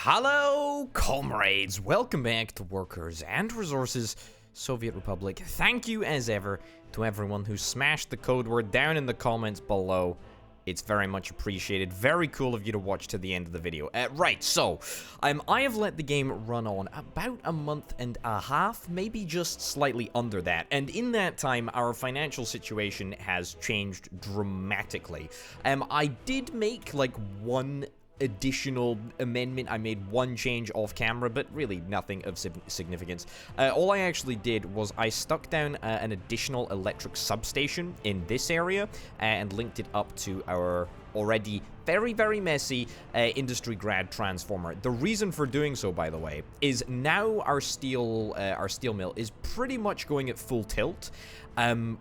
Hello, comrades. Welcome back to Workers and Resources, Soviet Republic. Thank you, as ever, to everyone who smashed the code word down in the comments below. It's very much appreciated. Very cool of you to watch to the end of the video. I have let the game run on about a month and a half, maybe just slightly under that. And in that time, our financial situation has changed dramatically. I did make like one additional amendment. I made one change off camera, but really nothing of significance. All I actually did was I stuck down an additional electric substation in this area and linked it up to our already very, very messy industry grad transformer. The reason for doing so, by the way, is now our steel mill is pretty much going at full tilt.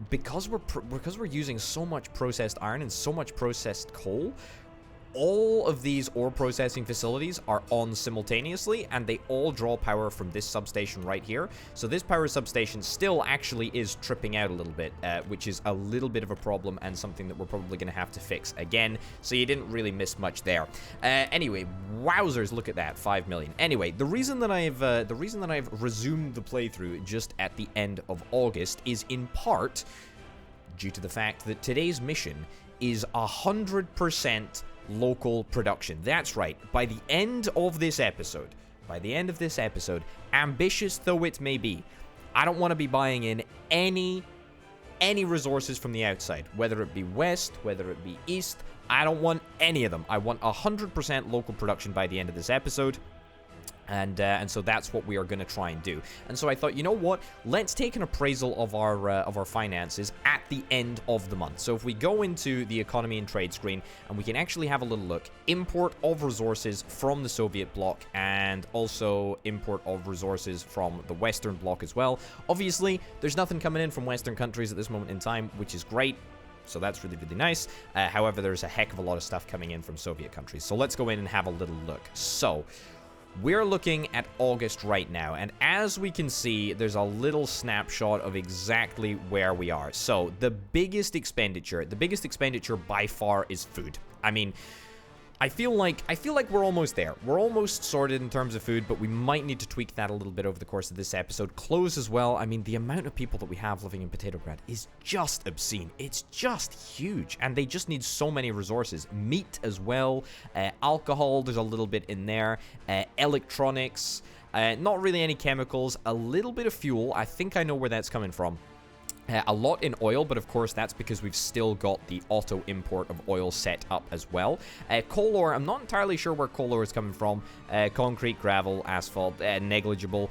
Because we're using so much processed iron and so much processed coal. All of these ore processing facilities are on simultaneously, and they all draw power from this substation right here. So this power substation still actually is tripping out a little bit, which is a little bit of a problem and something that we're probably going to have to fix again. So you didn't really miss much there. Anyway, wowzers, look at that, 5 million. Anyway, the reason that I've resumed the playthrough just at the end of August is in part due to the fact that today's mission is 100% local production. That's right. By the end of this episode, ambitious though it may be, I don't want to be buying in any resources from the outside, whether it be west, whether it be east. I don't want any of them. I want 100% local production by the end of this episode. And so that's what we are going to try and do. And so I thought, you know what? Let's take an appraisal of our finances at the end of the month. So if we go into the economy and trade screen, and we can actually have a little look, import of resources from the Soviet bloc, and also import of resources from the Western bloc as well. Obviously, there's nothing coming in from Western countries at this moment in time, which is great. So that's really, really nice. However, there's a heck of a lot of stuff coming in from Soviet countries. So let's go in and have a little look. So we're looking at August right now, and as we can see, there's a little snapshot of exactly where we are. So the biggest expenditure by far is food. I mean, I feel like we're almost there. We're almost sorted in terms of food, but we might need to tweak that a little bit over the course of this episode. Clothes as well. I mean, the amount of people that we have living in Petrograd is just obscene. It's just huge, and they just need so many resources. Meat as well, alcohol, there's a little bit in there, electronics, not really any chemicals, a little bit of fuel. I think I know where that's coming from. A lot in oil, but of course that's because we've still got the auto import of oil set up as well. Coal ore, I'm not entirely sure where coal ore is coming from. Concrete, gravel, asphalt, negligible.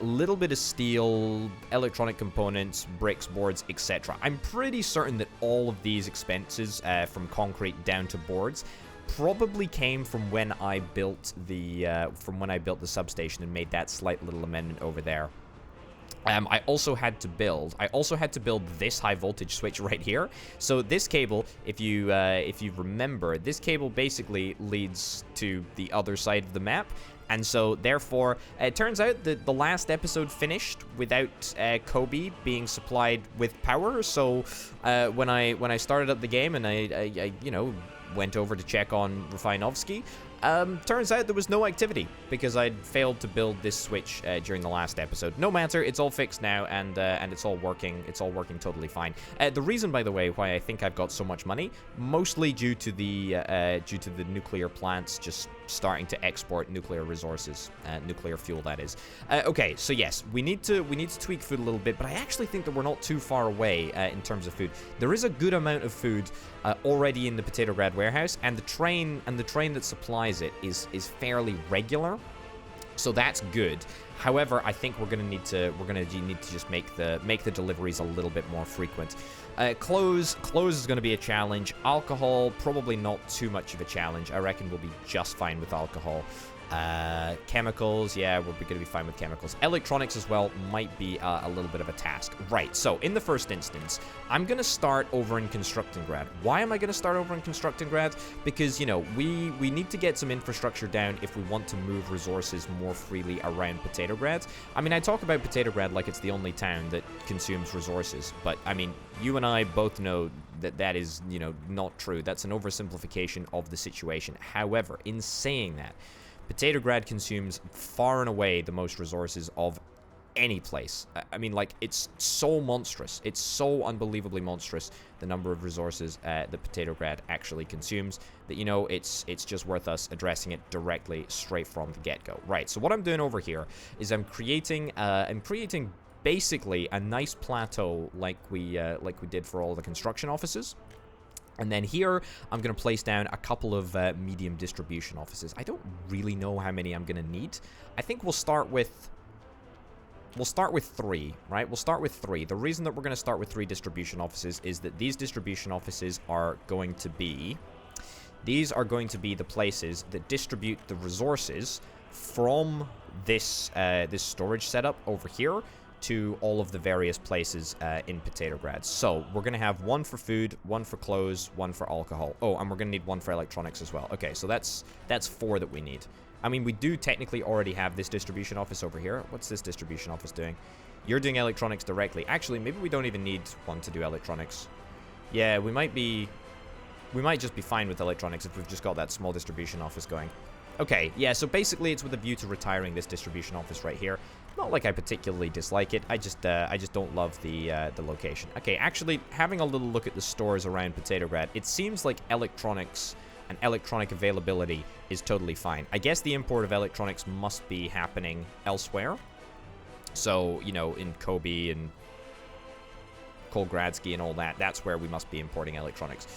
Little bit of steel, electronic components, bricks, boards, etc. I'm pretty certain that all of these expenses, from concrete down to boards, probably came from when I built the substation and made that slight little amendment over there. I also had to build this high voltage switch right here. So this cable, if you remember, this cable basically leads to the other side of the map. And so, therefore, it turns out that the last episode finished without Kobe being supplied with power. So when I started up the game and I went over to check on Refinovsky, turns out there was no activity because I'd failed to build this switch during the last episode. No matter, it's all fixed now, and it's all working. It's all working totally fine. The reason, by the way, why I think I've got so much money, mostly due to the nuclear plants just starting to export nuclear resources, nuclear fuel, that is. Okay, so yes, we need to tweak food a little bit, but I actually think that we're not too far away in terms of food. There is a good amount of food already in the Petrograd warehouse, and the train that supplies it is fairly regular, so that's good. However, I think we're gonna need to just make the deliveries a little bit more frequent. Clothes is gonna be a challenge. Alcohol, probably not too much of a challenge. I reckon we'll be just fine with alcohol. Chemicals, yeah, we're gonna be fine with chemicals. Electronics as well might be a little bit of a task. Right, so in the first instance, I'm gonna start over in Constructingrad. Why am I gonna start over in Constructingrad? Because, you know, we need to get some infrastructure down if we want to move resources more freely around Petrograd. I mean, I talk about Petrograd like it's the only town that consumes resources, but, I mean, you and I both know that is, you know, not true. That's an oversimplification of the situation. However, in saying that, Potatograd consumes far and away the most resources of any place. I mean, like, it's so monstrous. It's so unbelievably monstrous, the number of resources that Potatograd actually consumes, that, you know, it's just worth us addressing it directly straight from the get-go. Right, so what I'm doing over here is I'm creating basically a nice plateau like we did for all the construction offices. And then here, I'm going to place down a couple of medium distribution offices. I don't really know how many I'm going to need. I think we'll start with 3, right? We'll start with 3. The reason that we're going to start with 3 distribution offices is that these distribution offices are going to be... These are going to be the places that distribute the resources from this this storage setup over here to all of the various places in Potatograd. So we're going to have 1 for food, 1 for clothes, 1 for alcohol. Oh, and we're going to need 1 for electronics as well. Okay, so that's 4 that we need. I mean, we do technically already have this distribution office over here. What's this distribution office doing? You're doing electronics directly. Actually, maybe we don't even need 1 to do electronics. Yeah, we might just be fine with electronics if we've just got that small distribution office going. Okay, yeah, so basically it's with a view to retiring this distribution office right here. Not like I particularly dislike it. I just don't love the location. Okay, actually, having a little look at the stores around Potatograd, it seems like electronics and electronic availability is totally fine. I guess the import of electronics must be happening elsewhere. So, you know, in Kobe and Kolgradsky and all that, that's where we must be importing electronics.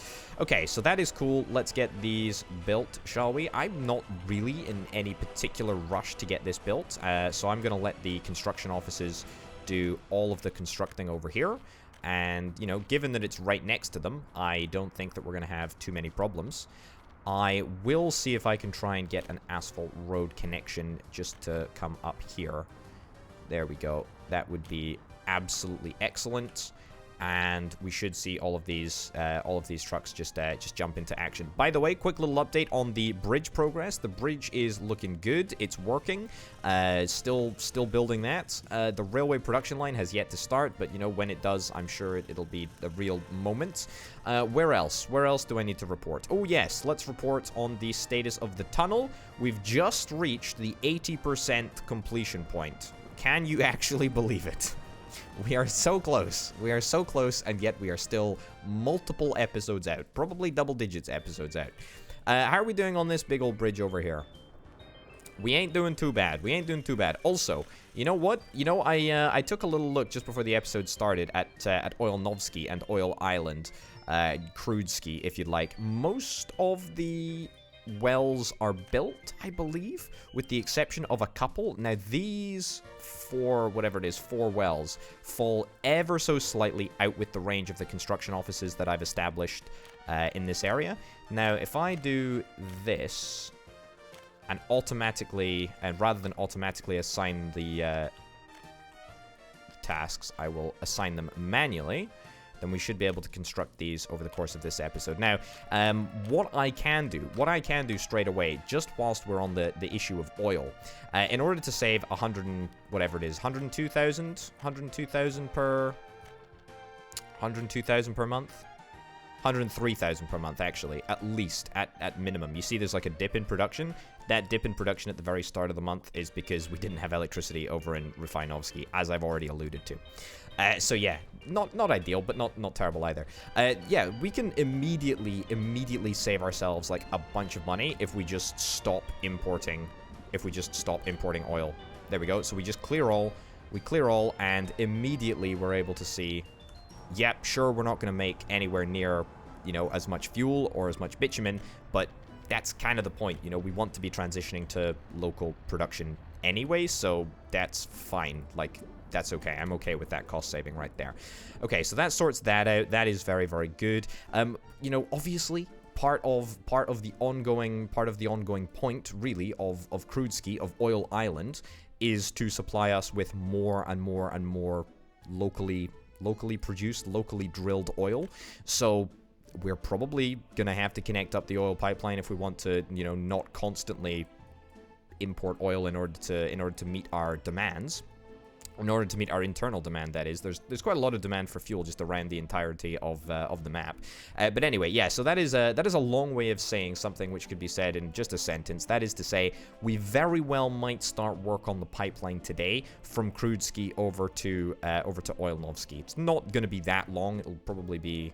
Okay, so that is cool. Let's get these built, shall we? I'm not really in any particular rush to get this built, so I'm going to let the construction offices do all of the constructing over here. And, you know, given that it's right next to them, I don't think that we're going to have too many problems. I will see if I can try and get an asphalt road connection just to come up here. There we go. That would be absolutely excellent. And we should see all of these trucks just jump into action. By the way, quick little update on the bridge progress. The bridge is looking good. It's working. Still building that. The railway production line has yet to start, but you know, when it does, I'm sure it'll be a real moment. Where else? Where else do I need to report? Oh yes, let's report on the status of the tunnel. We've just reached the 80% completion point. Can you actually believe it? We are so close. We are so close, and yet we are still multiple episodes out. Probably double digits episodes out. How are we doing on this big old bridge over here? We ain't doing too bad. We ain't doing too bad. Also, you know what? You know, I took a little look just before the episode started at Oilnovsky and Oil Island. Crudeski, if you'd like. Most of the wells are built, I believe, with the exception of a couple. Now, these 4 wells fall ever so slightly out with the range of the construction offices that I've established in this area. Now, if I do this and rather than automatically assign the tasks, I will assign them manually. Then we should be able to construct these over the course of this episode. Now, what I can do straight away, just whilst we're on the issue of oil, in order to save 100 and whatever it is, 102,000 per month, 103,000 per month, actually, at least, at minimum. You see there's like a dip in production. That dip in production at the very start of the month is because we didn't have electricity over in Refinovsky, as I've already alluded to. So yeah, not ideal, but not terrible either. Yeah, we can immediately save ourselves like a bunch of money if we just stop importing oil. There we go. So we just clear all, and immediately we're able to see, yep, sure, we're not going to make anywhere near, you know, as much fuel or as much bitumen, but that's kind of the point. You know, we want to be transitioning to local production anyway, so that's fine. Like, that's okay. I'm okay with that cost saving right there. Okay, so that sorts that out. That is very, very good. You know, obviously, part of the ongoing point, really, of Crudeski, of Oil Island, is to supply us with more and more locally produced, locally drilled oil. So we're probably gonna have to connect up the oil pipeline if we want to, you know, not constantly import oil in order to meet our demands. in order to meet our internal demand, that is. There's quite a lot of demand for fuel just around the entirety of the map. But anyway, yeah, so that is a long way of saying something which could be said in just a sentence. That is to say, we very well might start work on the pipeline today from Krudski over to Oilnovsky. It's not going to be that long. It'll probably be,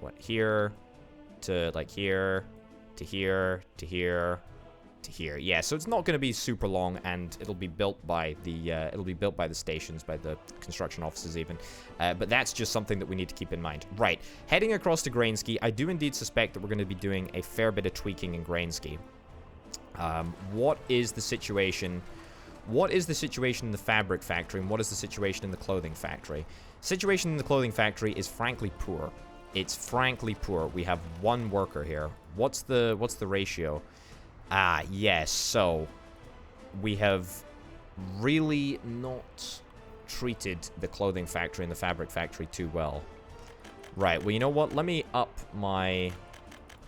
what, here to, like, here to here to here to here. Yeah, so it's not going to be super long, and it'll be built by the stations, by the construction offices even. But that's just something that we need to keep in mind. Right, heading across to Grainsky, I do indeed suspect that we're going to be doing a fair bit of tweaking in Grainsky. What is the situation? What is the situation in the fabric factory, and what is the situation in the clothing factory? Situation in the clothing factory is frankly poor. It's frankly poor. We have one worker here. What's the ratio? Ah, yes, so we have really not treated the clothing factory and the fabric factory too well. Right, well, you know what? Let me up my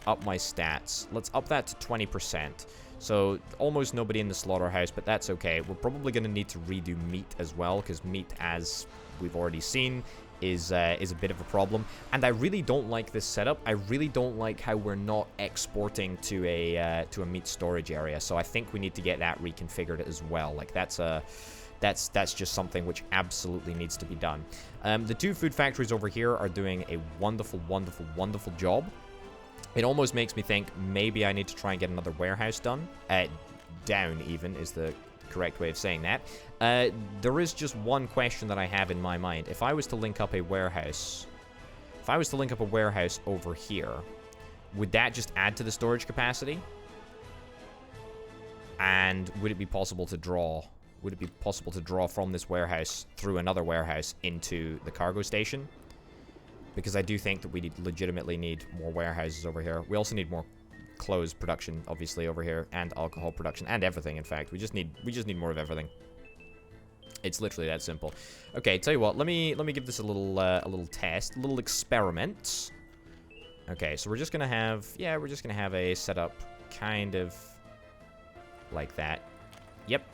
stats. Let's up that to 20%. So almost nobody in the slaughterhouse, but that's okay. We're probably going to need to redo meat as well, because meat, as we've already seen, is a bit of a problem. And I really don't like this setup. I really don't like how we're not exporting to a meat storage area. So I think we need to get that reconfigured as well. Like, that's just something which absolutely needs to be done. The two food factories over here are doing a wonderful, wonderful, wonderful job. It almost makes me think maybe I need to try and get another warehouse done. Down even is the correct way of saying that. There is just one question that I have in my mind. If I was to link up a warehouse, over here, would that just add to the storage capacity? And would it be possible to draw? Would it be possible to draw from this warehouse through another warehouse into the cargo station? Because I do think that we legitimately need more warehouses over here. We also need more clothes production, obviously, over here, and alcohol production, and everything. In fact, we just need more of everything. It's literally that simple. Okay, tell you what, let me give this a little test, a little experiment. Okay, so we're just gonna have a setup kind of like that. Yep,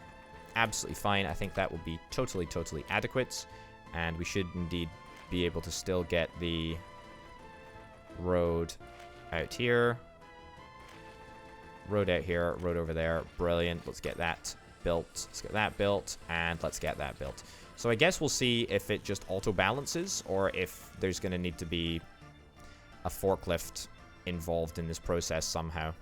absolutely fine. I think that will be totally adequate, and we should indeed be able to still get the road out here. Road out here, road over there. Brilliant. Let's get that built. Let's get that built, and let's get that built. So I guess we'll see if it just auto-balances, or if there's going to need to be a forklift involved in this process somehow.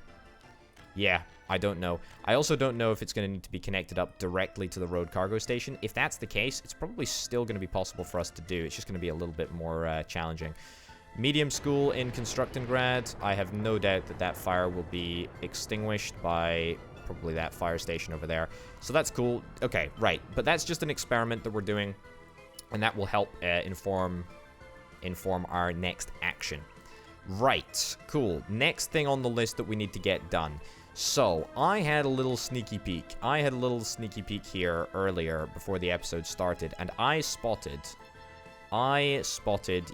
Yeah, I don't know. I also don't know if it's going to need to be connected up directly to the road cargo station. If that's the case, it's probably still going to be possible for us to do. It's just going to be a little bit more challenging. Medium school in Constructengrad. I have no doubt that that fire will be extinguished by probably that fire station over there. So that's cool. Okay, right. But that's just an experiment that we're doing, and that will help inform our next action. Right, cool. Next thing on the list that we need to get done. So, I had a little sneaky peek. Here earlier before the episode started, and I spotted,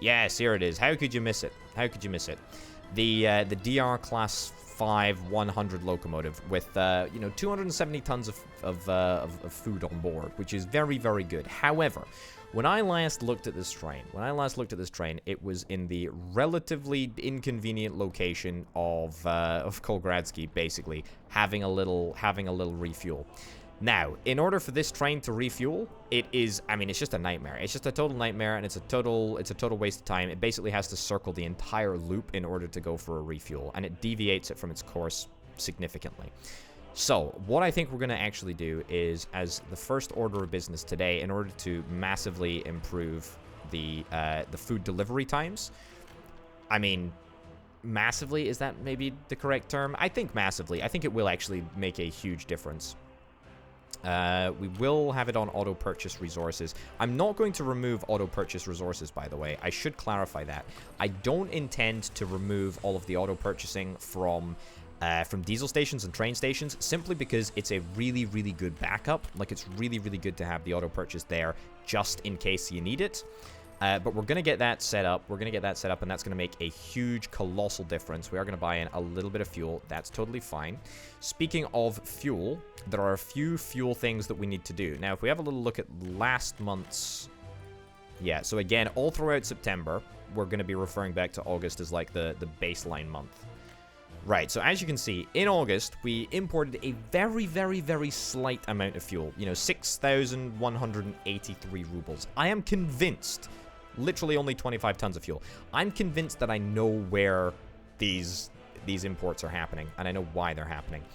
yes, here it is. How could you miss it? The DR Class 5 100 locomotive with, 270 tons of food on board, which is very, very good. However, when I last looked at this train, it was in the relatively inconvenient location of Kolgradsky, basically having a little refuel. Now, in order for this train to refuel, it's just a nightmare. It's just a total nightmare, and it's a total waste of time. It basically has to circle the entire loop in order to go for a refuel, and it deviates it from its course significantly. So, what I think we're going to actually do is, as the first order of business today, in order to massively improve the food delivery times, massively, is that maybe the correct term? I think massively. I think it will actually make a huge difference. We will have it on auto purchase resources. I'm not going to remove auto purchase resources, by the way. I should clarify that. I don't intend to remove all of the auto purchasing from diesel stations and train stations, simply because it's a really, really good backup. Like, it's really, really good to have the auto purchase there just in case you need it. But we're going to get that set up. We're going to get that set up, and that's going to make a huge, colossal difference. We are going to buy in a little bit of fuel. That's totally fine. Speaking of fuel, there are a few fuel things that we need to do. Now, if we have a little look at last month's... Yeah, so again, all throughout September, we're going to be referring back to August as like the baseline month. Right, so as you can see, in August, we imported a very, very, very slight amount of fuel. You know, 6,183 rubles. I am convinced, literally only 25 tons of fuel. I'm convinced that I know where these imports are happening, and I know why they're happening.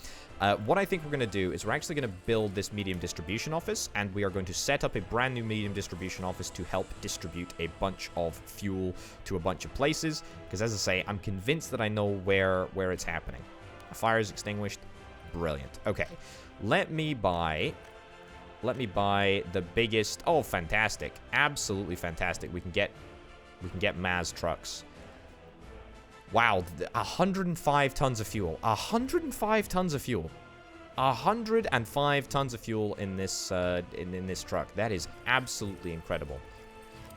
What I think we're going to do is we're actually going to build this medium distribution office, and we are going to set up a brand new medium distribution office to help distribute a bunch of fuel to a bunch of places, because as I say, I'm convinced that I know where it's happening. A fire is extinguished. Brilliant. Okay, let me buy the biggest... Oh, fantastic. Absolutely fantastic. We can get Maz trucks. Wow, 105 tons of fuel. 105 tons of fuel. 105 tons of fuel in this in this truck. That is absolutely incredible.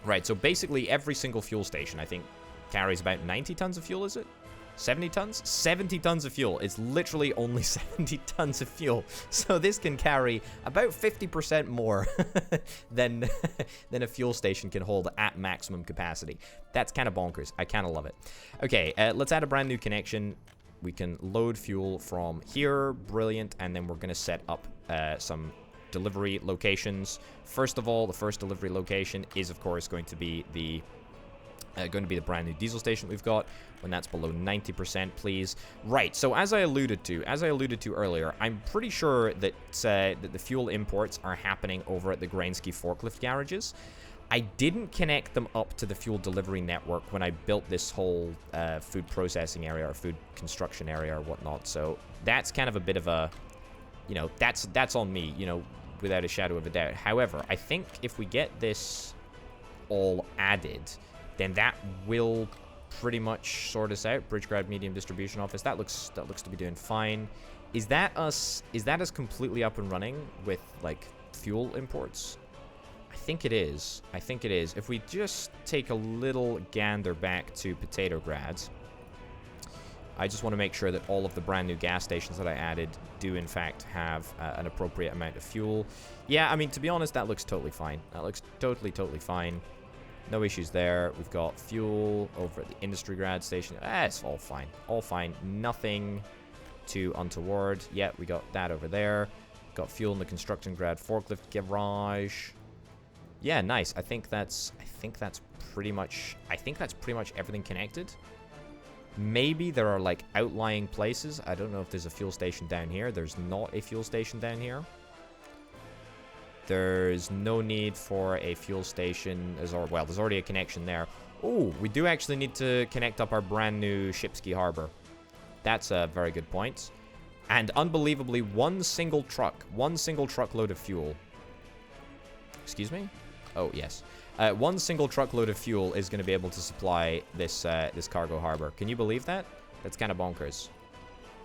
Right, so basically every single fuel station, I think, carries about 90 tons of fuel, is it? 70 tons? 70 tons of fuel. It's literally only 70 tons of fuel. So this can carry about 50% more than a fuel station can hold at maximum capacity. That's kind of bonkers. I kind of love it. Okay, let's add a brand new connection. We can load fuel from here. Brilliant. And then we're going to set up some delivery locations. First of all, the first delivery location is, of course, going to be the brand new diesel station we've got. When that's below 90%, please. Right, so as I alluded to earlier, I'm pretty sure that that the fuel imports are happening over at the Grainsky forklift garages. I didn't connect them up to the fuel delivery network when I built this whole food processing area or food construction area or whatnot. So that's kind of a bit of a, you know, that's on me, you know, without a shadow of a doubt. However, I think if we get this all added, then that will pretty much sort us out. Bridgegrad Medium Distribution Office. That looks to be doing fine. Is that us completely up and running with like fuel imports? I think it is. If we just take a little gander back to Potatograd, I just want to make sure that all of the brand new gas stations that I added do in fact have an appropriate amount of fuel. Yeah, I mean, to be honest, that looks totally fine. That looks totally fine. No issues there. We've got fuel over at the Industry Grad station. It's all fine. All fine. Nothing too untoward. Yeah, we got that over there. Got fuel in the Construction Grad forklift garage. Yeah, nice. I think that's pretty much everything connected. Maybe there are like outlying places. I don't know if there's a fuel station down here. There's not a fuel station down here. There's no need for a fuel station. There's already a connection there. Oh, we do actually need to connect up our brand new Shipsky Harbor. That's a very good point. And unbelievably, one single truckload of fuel. Excuse me? Oh, yes. One single truckload of fuel is going to be able to supply this this cargo harbor. Can you believe that? That's kind of bonkers.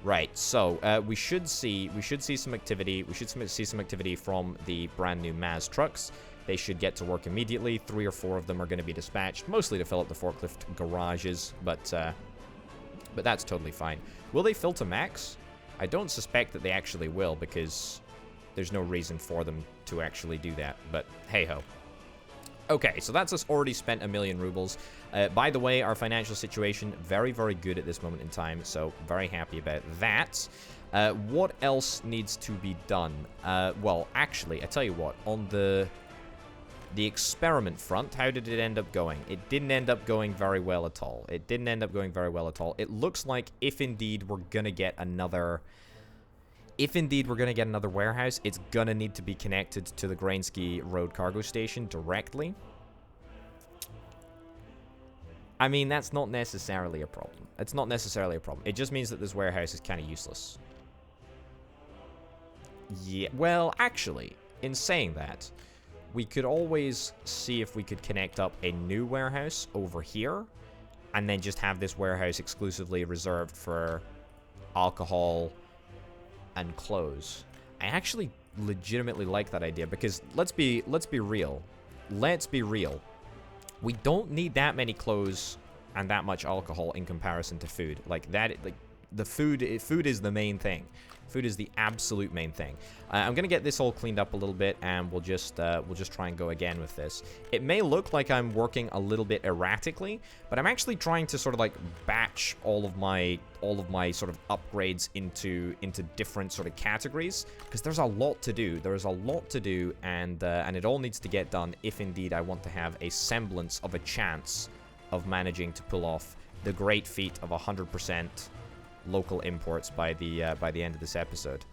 Right, so we should see some activity. We should see some activity from the brand new Maz trucks. They should get to work immediately. 3 or 4 of them are going to be dispatched, mostly to fill up the forklift garages, but that's totally fine. Will they fill to max? I don't suspect that they actually will, because there's no reason for them to actually do that, but hey-ho. Okay, so that's us already spent 1 million rubles. By the way, our financial situation, very, very good at this moment in time, so very happy about that. What else needs to be done? Well, actually, I tell you what, on the experiment front, how did it end up going? It didn't end up going very well at all. It looks like if indeed we're going to get another warehouse, it's gonna need to be connected to the Grainsky Road cargo station directly. I mean, that's not necessarily a problem. It just means that this warehouse is kind of useless. Yeah, well, actually, in saying that, we could always see if we could connect up a new warehouse over here, and then just have this warehouse exclusively reserved for alcohol and clothes. I actually legitimately like that idea, because let's be real. We don't need that many clothes and that much alcohol in comparison to food. Like that, like the food is the main thing. Food is the absolute main thing. I'm gonna get this all cleaned up a little bit, and we'll just try and go again with this. It may look like I'm working a little bit erratically, but I'm actually trying to sort of like batch all of my sort of upgrades into different sort of categories, because there's a lot to do. There's a lot to do, and it all needs to get done if indeed I want to have a semblance of a chance of managing to pull off the great feat of 100% local imports by the end of this episode.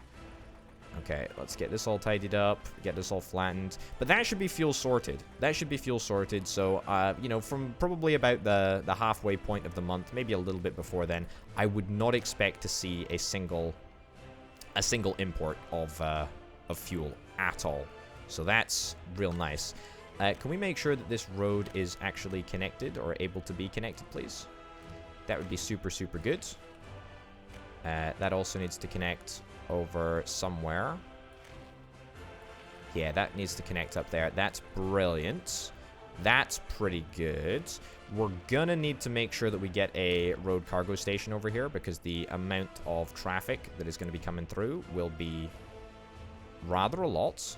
Okay, let's get this all tidied up, get this all flattened. But that should be fuel sorted. That should be fuel sorted. So, you know, from probably about the halfway point of the month, maybe a little bit before then, I would not expect to see a single import of fuel at all. So that's real nice. Can we make sure that this road is actually connected or able to be connected, please? That would be super, super good. That also needs to connect over somewhere. Yeah, that needs to connect up there. That's brilliant. That's pretty good. We're gonna need to make sure that we get a road cargo station over here, because the amount of traffic that is going to be coming through will be rather a lot.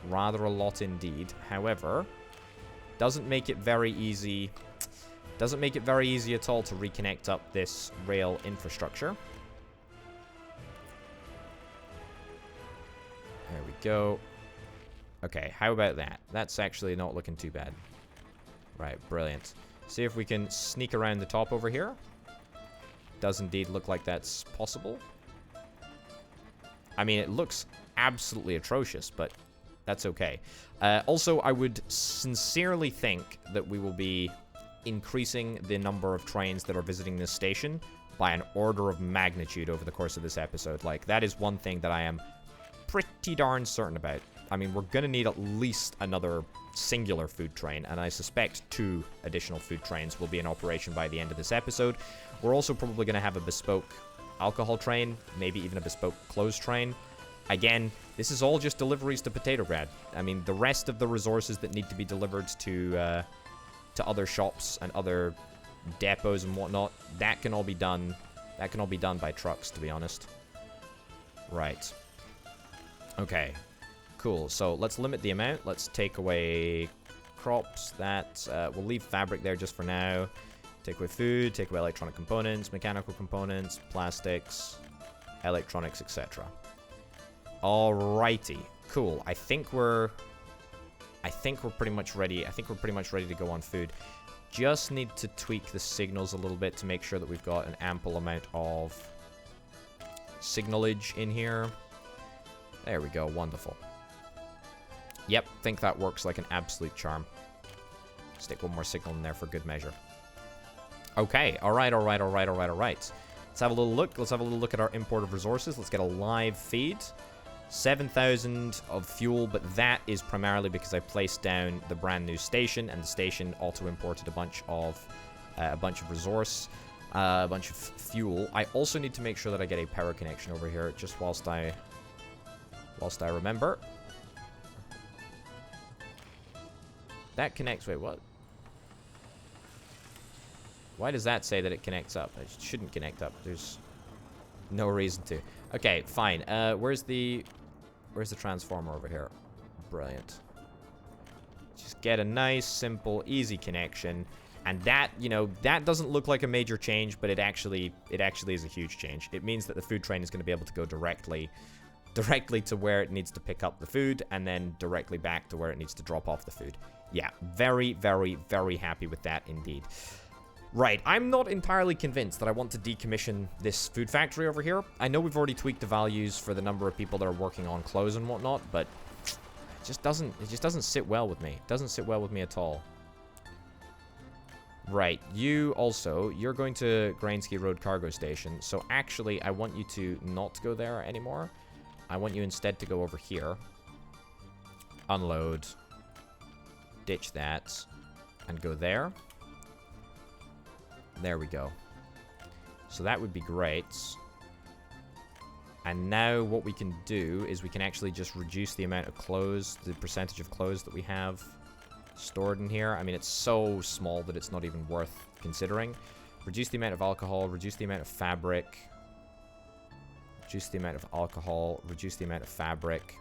Rather a lot indeed. However, doesn't make it very easy. Doesn't make it very easy at all to reconnect up this rail infrastructure. There we go. Okay, how about that? That's actually not looking too bad. Right, brilliant. See if we can sneak around the top over here. Does indeed look like that's possible. I mean, it looks absolutely atrocious, but that's okay. Also, I would sincerely think that we will be increasing the number of trains that are visiting this station by an order of magnitude over the course of this episode. Like, that is one thing that I am pretty darn certain about. I mean, we're gonna need at least another singular food train, and I suspect 2 additional food trains will be in operation by the end of this episode. We're also probably gonna have a bespoke alcohol train, maybe even a bespoke clothes train. Again, this is all just deliveries to Potatograd. I mean, the rest of the resources that need to be delivered to other shops and other depots and whatnot, that can all be done. That can all be done by trucks, to be honest. Right. Okay. Cool. So let's limit the amount. Let's take away crops. That we'll leave fabric there just for now. Take away food. Take away electronic components, mechanical components, plastics, electronics, etc. Alrighty. Cool. I think we're pretty much ready. I think we're pretty much ready to go on food. Just need to tweak the signals a little bit to make sure that we've got an ample amount of signalage in here. There we go. Wonderful. Yep, think that works like an absolute charm. Stick one more signal in there for good measure. Okay, alright. Let's have a little look. Let's have a little look at our import of resources. Let's get a live feed. 7,000 of fuel, but that is primarily because I placed down the brand new station, and the station auto-imported a bunch of resource, a bunch of fuel. I also need to make sure that I get a power connection over here, just whilst I remember. That connects. Wait, what? Why does that say that it connects up? It shouldn't connect up. There's no reason to. Okay, fine. Where's the transformer over here? Brilliant. Just get a nice, simple, easy connection. And that, you know, that doesn't look like a major change, but it actually is a huge change. It means that the food train is going to be able to go directly to where it needs to pick up the food, and then directly back to where it needs to drop off the food. Yeah, very, very, very happy with that indeed. Right, I'm not entirely convinced that I want to decommission this food factory over here. I know we've already tweaked the values for the number of people that are working on clothes and whatnot, but it just doesn't sit well with me. It doesn't sit well with me at all. Right, you're going to Grainsky Road Cargo Station, so actually I want you to not go there anymore. I want you instead to go over here. Unload. Ditch that. And go there. There we go. So that would be great. And now what we can do is we can actually just reduce the amount of clothes, the percentage of clothes that we have stored in here. I mean, it's so small that it's not even worth considering. Reduce the amount of alcohol, reduce the amount of fabric. Reduce the amount of alcohol, reduce the amount of fabric.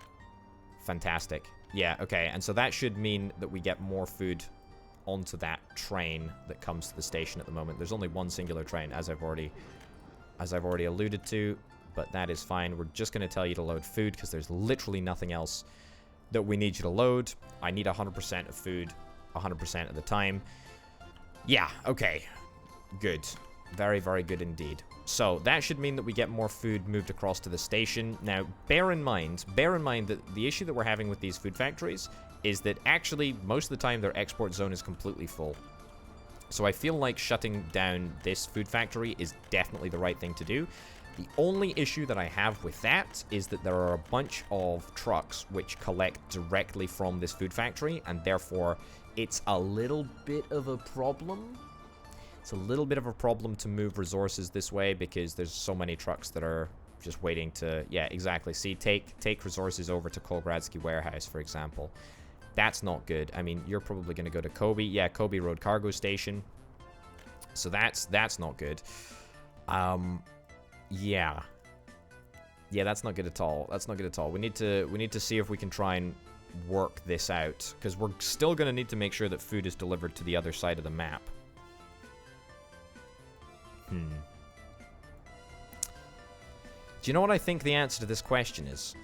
Fantastic. Yeah, okay, and so that should mean that we get more food onto that train that comes to the station at the moment. There's only one singular train, as I've already alluded to, but that is fine. We're just going to tell you to load food because there's literally nothing else that we need you to load. I need 100% of food 100% of the time. Yeah, okay. Good. Very, very good indeed. So that should mean that we get more food moved across to the station. Now, bear in mind that the issue that we're having with these food factories is that actually most of the time their export zone is completely full. So I feel like shutting down this food factory is definitely the right thing to do. The only issue that I have with that is that there are a bunch of trucks which collect directly from this food factory, and therefore it's a little bit of a problem. It's a little bit of a problem to move resources this way because there's so many trucks that are just waiting to... Yeah, exactly. See, take resources over to Kolgradsky Warehouse, for example. That's not good. I mean, you're probably going to go to Kobe. Yeah, Kobe Road Cargo Station. So that's not good. Yeah. Yeah, that's not good at all. That's not good at all. We need to see if we can try and work this out, because we're still going to need to make sure that food is delivered to the other side of the map. Do you know what I think the answer to this question is?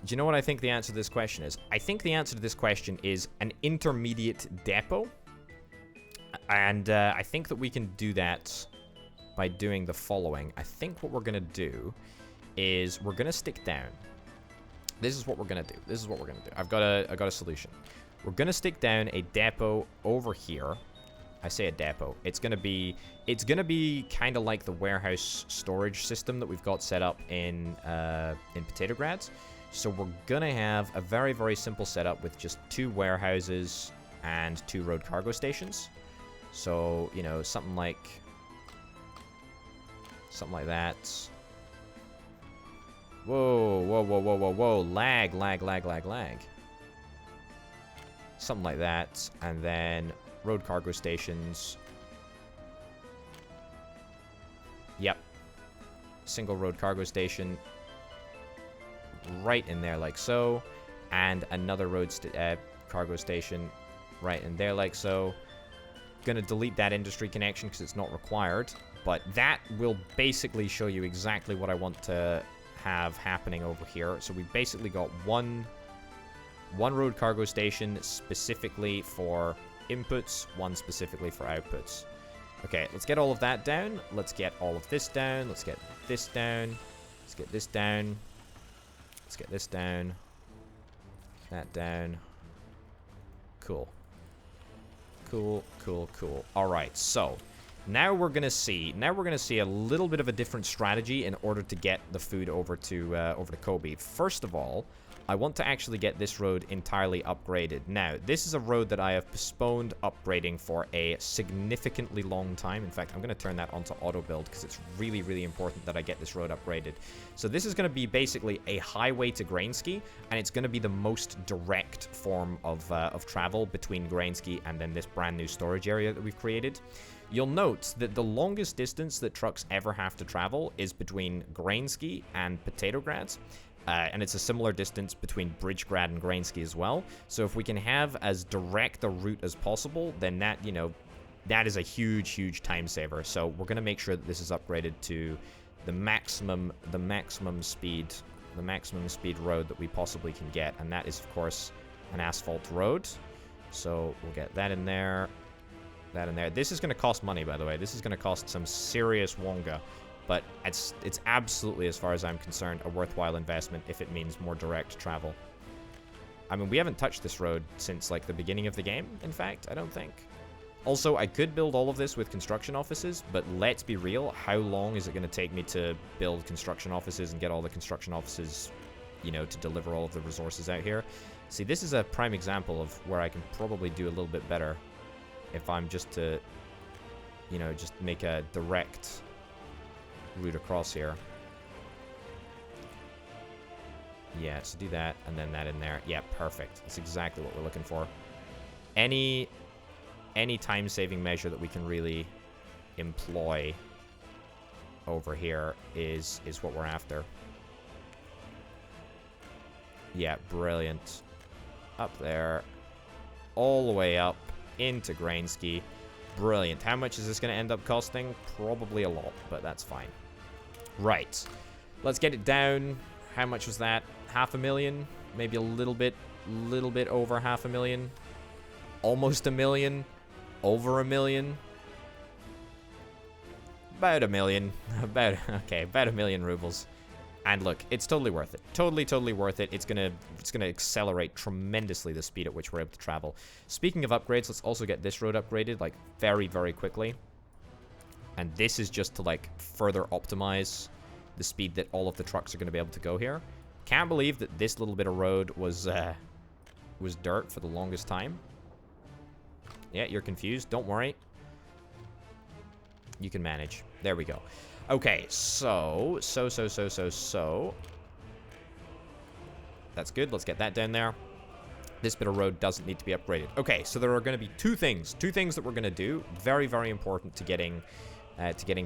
Do you know what I think the answer to this question is? I think the answer to this question is an intermediate depot. And I think that we can do that by doing the following. I think what we're going to do is we're going to stick down. This is what we're going to do. This is what we're going to do. I've got a solution. We're going to stick down a depot over here. I say a depot. It's gonna be kind of like the warehouse storage system that we've got set up in Petrograd. So we're gonna have a very, very simple setup with just 2 warehouses and 2 road cargo stations. So, you know, something like that. Whoa, whoa, whoa, whoa, whoa, whoa. Lag. Something like that. And then road cargo stations. Yep. Single road cargo station. Right in there like so. And another road cargo station right in there like so. Gonna delete that industry connection because it's not required. But that will basically show you exactly what I want to have happening over here. So we basically got one road cargo station specifically for inputs, one specifically for outputs. Okay, let's get all of that down. Let's get all of this down. Let's get this down. Let's get this down. Let's get this down. That down. Cool. Cool, cool, cool. Alright, so now we're gonna see a little bit of a different strategy in order to get the food over to Kobe. First of all, I want to actually get this road entirely upgraded. Now, this is a road that I have postponed upgrading for a significantly long time. In fact, I'm going to turn that onto auto build because it's really, really important that I get this road upgraded. So this is going to be basically a highway to Grainsky, and it's going to be the most direct form of travel between Grainsky and then this brand new storage area that we've created. You'll note that the longest distance that trucks ever have to travel is between Grainsky and Petrograd. And it's a similar distance between Bridgegrad and Grainsky as well. So if we can have as direct a route as possible, then that, you know, that is a huge, huge time saver. So we're going to make sure that this is upgraded to the maximum speed road that we possibly can get. And that is, of course, an asphalt road. So we'll get that in there, that in there. This is going to cost money, by the way. This is going to cost some serious wonga. But it's absolutely, as far as I'm concerned, a worthwhile investment if it means more direct travel. I mean, we haven't touched this road since, like, the beginning of the game, in fact, I don't think. Also, I could build all of this with construction offices, but let's be real, how long is it going to take me to build construction offices and get all the construction offices, you know, to deliver all of the resources out here? See, this is a prime example of where I can probably do a little bit better if I'm just to, you know, just make a direct route across here. Yeah, so do that, and then that in there. Yeah, perfect. That's exactly what we're looking for. Any time-saving measure that we can really employ over here is what we're after. Yeah, brilliant. Up there. All the way up into Grainski. Brilliant. How much is this going to end up costing? Probably a lot, but that's fine. Right. Let's get it down. How much was that? 500,000? Maybe a little bit over 500,000. Almost 1,000,000. Over 1,000,000. About 1,000,000. About 1,000,000 rubles. And look, it's totally worth it. Totally worth it. It's gonna accelerate tremendously the speed at which we're able to travel. Speaking of upgrades, let's also get this road upgraded, like, very, very quickly. And this is just to, like, further optimize the speed that all of the trucks are going to be able to go here. Can't believe that this little bit of road was dirt for the longest time. Yeah, you're confused. Don't worry. You can manage. There we go. Okay, so. That's good. Let's get that down there. This bit of road doesn't need to be upgraded. Okay, so there are going to be two things that we're going to do. Very, very important to getting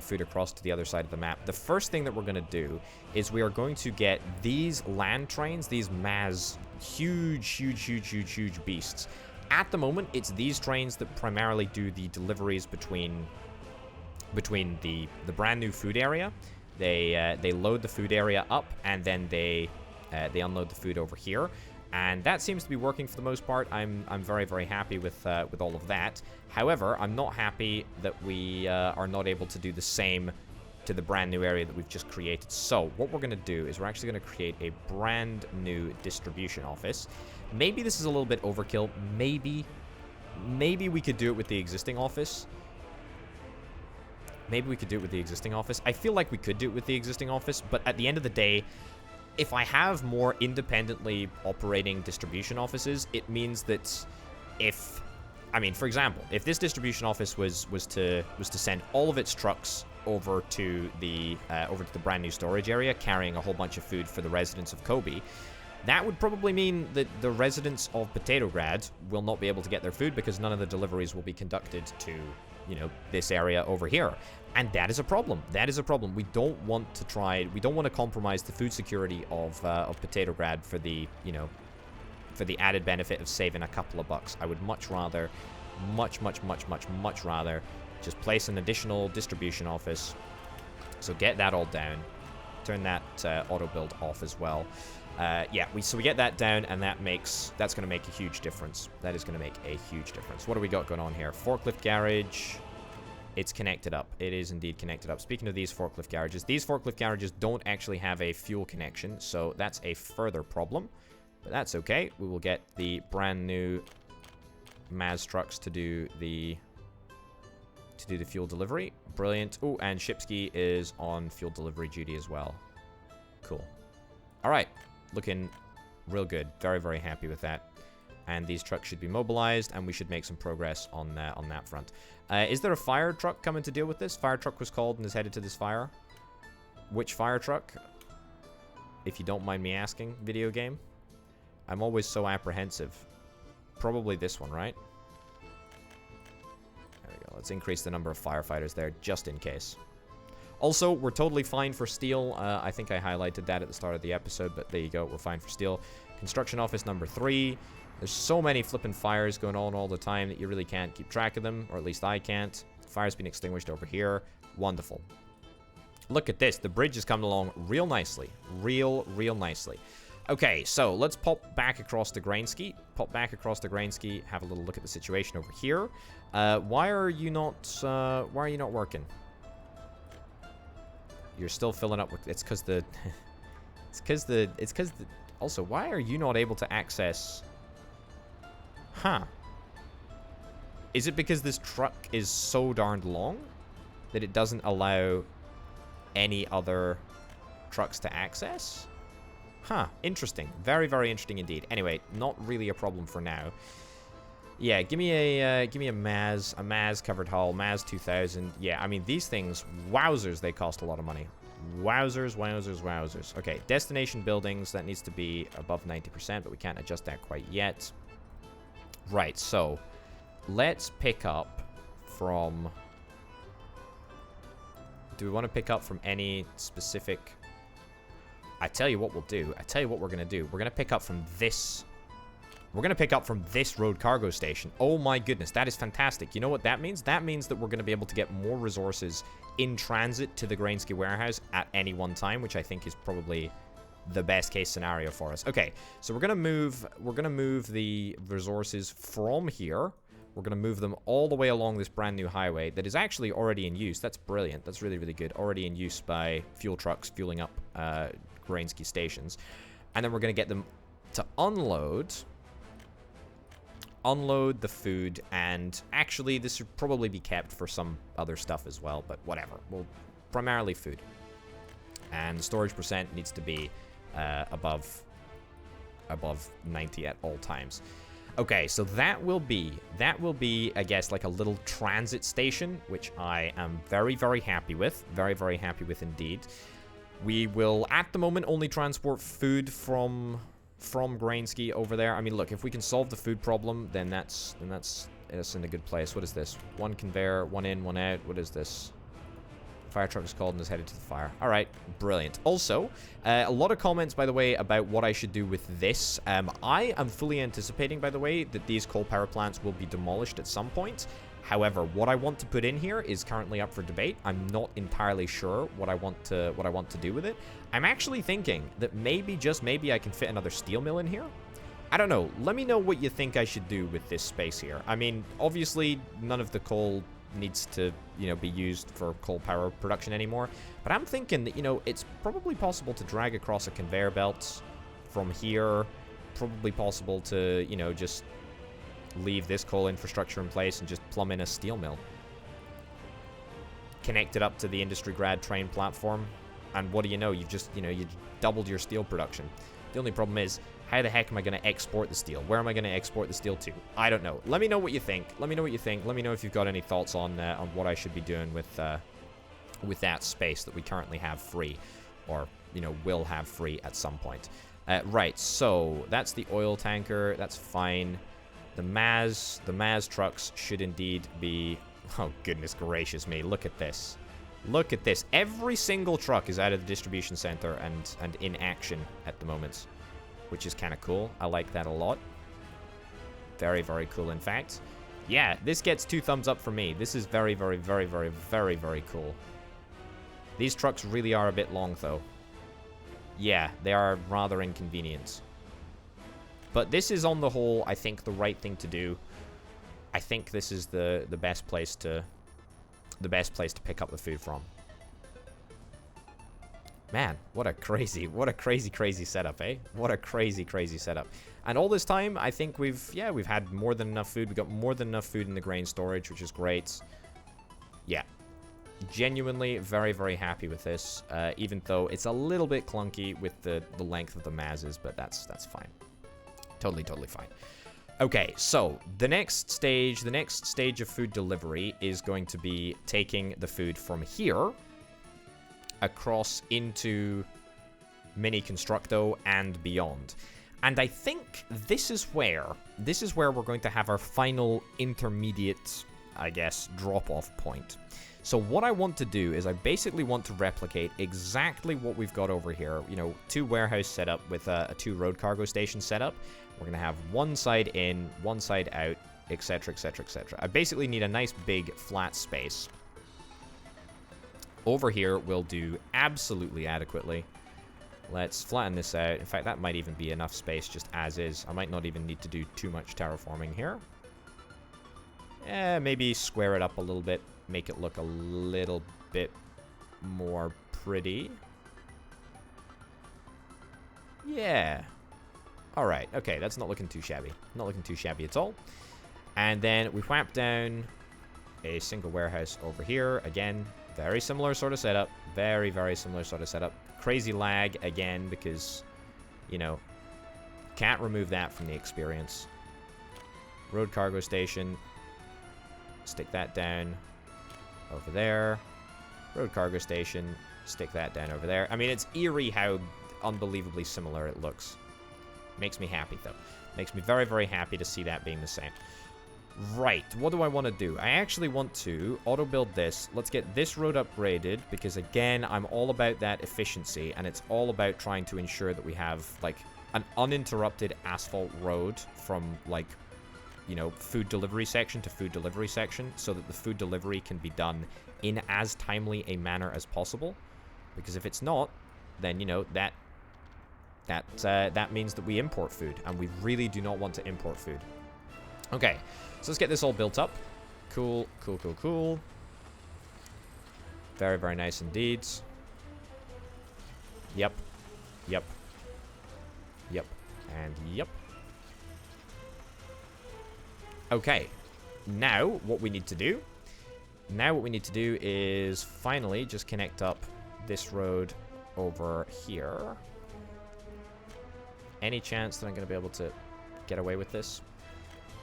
food across to the other side of the map. The first thing that we're going to do is we are going to get these land trains, these Maz, huge beasts. At the moment, it's these trains that primarily do the deliveries between the brand new food area. They load the food area up, and then they unload the food over here. And that seems to be working for the most part. I'm very, very happy with all of that. However, I'm not happy that we are not able to do the same to the brand new area that we've just created. So what we're going to do is we're actually going to create a brand new distribution office. Maybe this is a little bit overkill. Maybe we could do it with the existing office. Maybe we could do it with the existing office. I feel like we could do it with the existing office, but at the end of the day, if I have more independently operating distribution offices, it means that for example, if this distribution office was to send all of its trucks over to the brand new storage area, carrying a whole bunch of food for the residents of Kobe, that would probably mean that the residents of Potatograd will not be able to get their food because none of the deliveries will be conducted to, this area over here. And that is a problem. We don't want to compromise the food security of Potatograd for the added benefit of saving a couple of bucks. I would much rather just place an additional distribution office. So get that all down. Turn that auto build off as well. So we get that down, and that's going to make a huge difference. That is going to make a huge difference. What do we got going on here? Forklift garage. It's connected up. It is indeed connected up. Speaking of these forklift garages don't actually have a fuel connection, so that's a further problem. But that's okay. We will get the brand new Maz trucks to do the fuel delivery. Brilliant. Oh, and Shipsky is on fuel delivery duty as well. Cool. All right. Looking real good. Very, very happy with that. And these trucks should be mobilized, and we should make some progress on that front. Is there a fire truck coming to deal with this? Fire truck was called and is headed to this fire. Which fire truck? If you don't mind me asking, video game. I'm always so apprehensive. Probably this one, right? There we go. Let's increase the number of firefighters there, just in case. Also, we're totally fine for steel. I think I highlighted that at the start of the episode, but there you go. We're fine for steel. Construction office number 3. There's so many flipping fires going on all the time that you really can't keep track of them, or at least I can't. Fire's been extinguished over here. Wonderful. Look at this. The bridge is coming along real nicely. Real nicely. Okay, so let's pop back across the Grainski. Have a little look at the situation over here. Why are you not working? You're still filling up with... Also, why are you not able to access... Huh. Is it because this truck is so darned long that it doesn't allow any other trucks to access? Huh. Interesting. Very, very interesting indeed. Anyway, not really a problem for now. Yeah, give me a Maz covered hull, Maz 2000. Yeah, I mean, these things, wowzers, they cost a lot of money. Wowzers, wowzers, wowzers. Okay, destination buildings. That needs to be above 90%, but we can't adjust that quite yet. Right, so let's pick up from... Do we want to pick up from any specific... I tell you what we'll do. I tell you what we're going to do. We're going to pick up from this... We're going to pick up from this road cargo station. Oh my goodness, that is fantastic. You know what that means? That means that we're going to be able to get more resources in transit to the Grainsky warehouse at any one time, which I think is probably the best case scenario for us. Okay, so we're going to move the resources from here. We're going to move them all the way along this brand new highway that is actually already in use. That's brilliant. That's really, really good. Already in use by fuel trucks fueling up Grainsky stations. And then we're going to get them to unload the food, and actually this should probably be kept for some other stuff as well, but whatever. Well, primarily food. And the storage percent needs to be above 90 at all times. Okay, so that will be, I guess, like a little transit station, which I am very, very happy with. Very, very happy with indeed. We will, at the moment, only transport food from Grainsky over there. I mean, look, if we can solve the food problem, then that's in a good place. What is this? One conveyor, one in, one out. What is this? Fire truck is called and is headed to the fire. All right, brilliant. Also, a lot of comments, by the way, about what I should do with this. I am fully anticipating, by the way, that these coal power plants will be demolished at some point. However, what I want to put in here is currently up for debate. I'm not entirely sure what I want to do with it. I'm actually thinking that maybe, just maybe, I can fit another steel mill in here. I don't know. Let me know what you think I should do with this space here. I mean, obviously, none of the coal needs to, you know, be used for coal power production anymore. But I'm thinking that, you know, it's probably possible to drag across a conveyor belt from here. Probably possible to, you know, just leave this coal infrastructure in place and just plumb in a steel mill. Connect it up to the industry grad train platform. And what do you know? You've just, you know, you doubled your steel production. The only problem is, how the heck am I going to export the steel? Where am I going to export the steel to? I don't know. Let me know what you think. Let me know what you think. Let me know if you've got any thoughts on what I should be doing with that space that we currently have free, or, you know, will have free at some point. Right, so that's the oil tanker. That's fine. The Maz trucks should indeed be... Oh, goodness gracious me. Look at this. Look at this. Every single truck is out of the distribution center and in action at the moment, which is kind of cool. I like that a lot. Very, very cool, in fact. Yeah, this gets 2 thumbs up for me. This is very, very, very, very, very, very cool. These trucks really are a bit long, though. Yeah, they are rather inconvenient. But this is, on the whole, I think, the right thing to do. I think this is the best place to pick up the food from. Man, what a crazy setup, eh? What a crazy setup. And all this time, I think we've had more than enough food. We got more than enough food in the grain storage, which is great. Yeah. Genuinely very, very happy with this, even though it's a little bit clunky with the length of the mazes, but that's fine. Totally fine. Okay, so the next stage of food delivery is going to be taking the food from here across into Mini Constructo and beyond. And I think this is where we're going to have our final intermediate, I guess, drop-off point. So what I want to do is I basically want to replicate exactly what we've got over here. You know, 2 warehouse setup with a 2 road cargo station setup. We're going to have one side in, one side out, etc, etc, etc. I basically need a nice big flat space. Over here will do absolutely adequately. Let's flatten this out. In fact, that might even be enough space just as is. I might not even need to do too much terraforming here. Maybe square it up a little bit. Make it look a little bit more pretty. Yeah. Alright, okay, that's not looking too shabby. Not looking too shabby at all. And then we whap down a single warehouse over here. Again, very similar sort of setup. Very, very similar sort of setup. Crazy lag, again, because, you know, can't remove that from the experience. Road cargo station. Stick that down over there. Road cargo station. Stick that down over there. I mean, it's eerie how unbelievably similar it looks. Makes me happy, though. Makes me very, very happy to see that being the same. Right, what do I want to do? I actually want to auto-build this. Let's get this road upgraded, because, again, I'm all about that efficiency, and it's all about trying to ensure that we have, like, an uninterrupted asphalt road from, like, you know, food delivery section to food delivery section, so that the food delivery can be done in as timely a manner as possible. Because if it's not, then, you know, that means that we import food, and we really do not want to import food. Okay, so let's get this all built up. Cool, cool, cool, cool. Very, very nice indeed. Yep. Yep. Yep. And yep. Okay. Now, what we need to do is finally just connect up this road over here. Any chance that I'm going to be able to get away with this?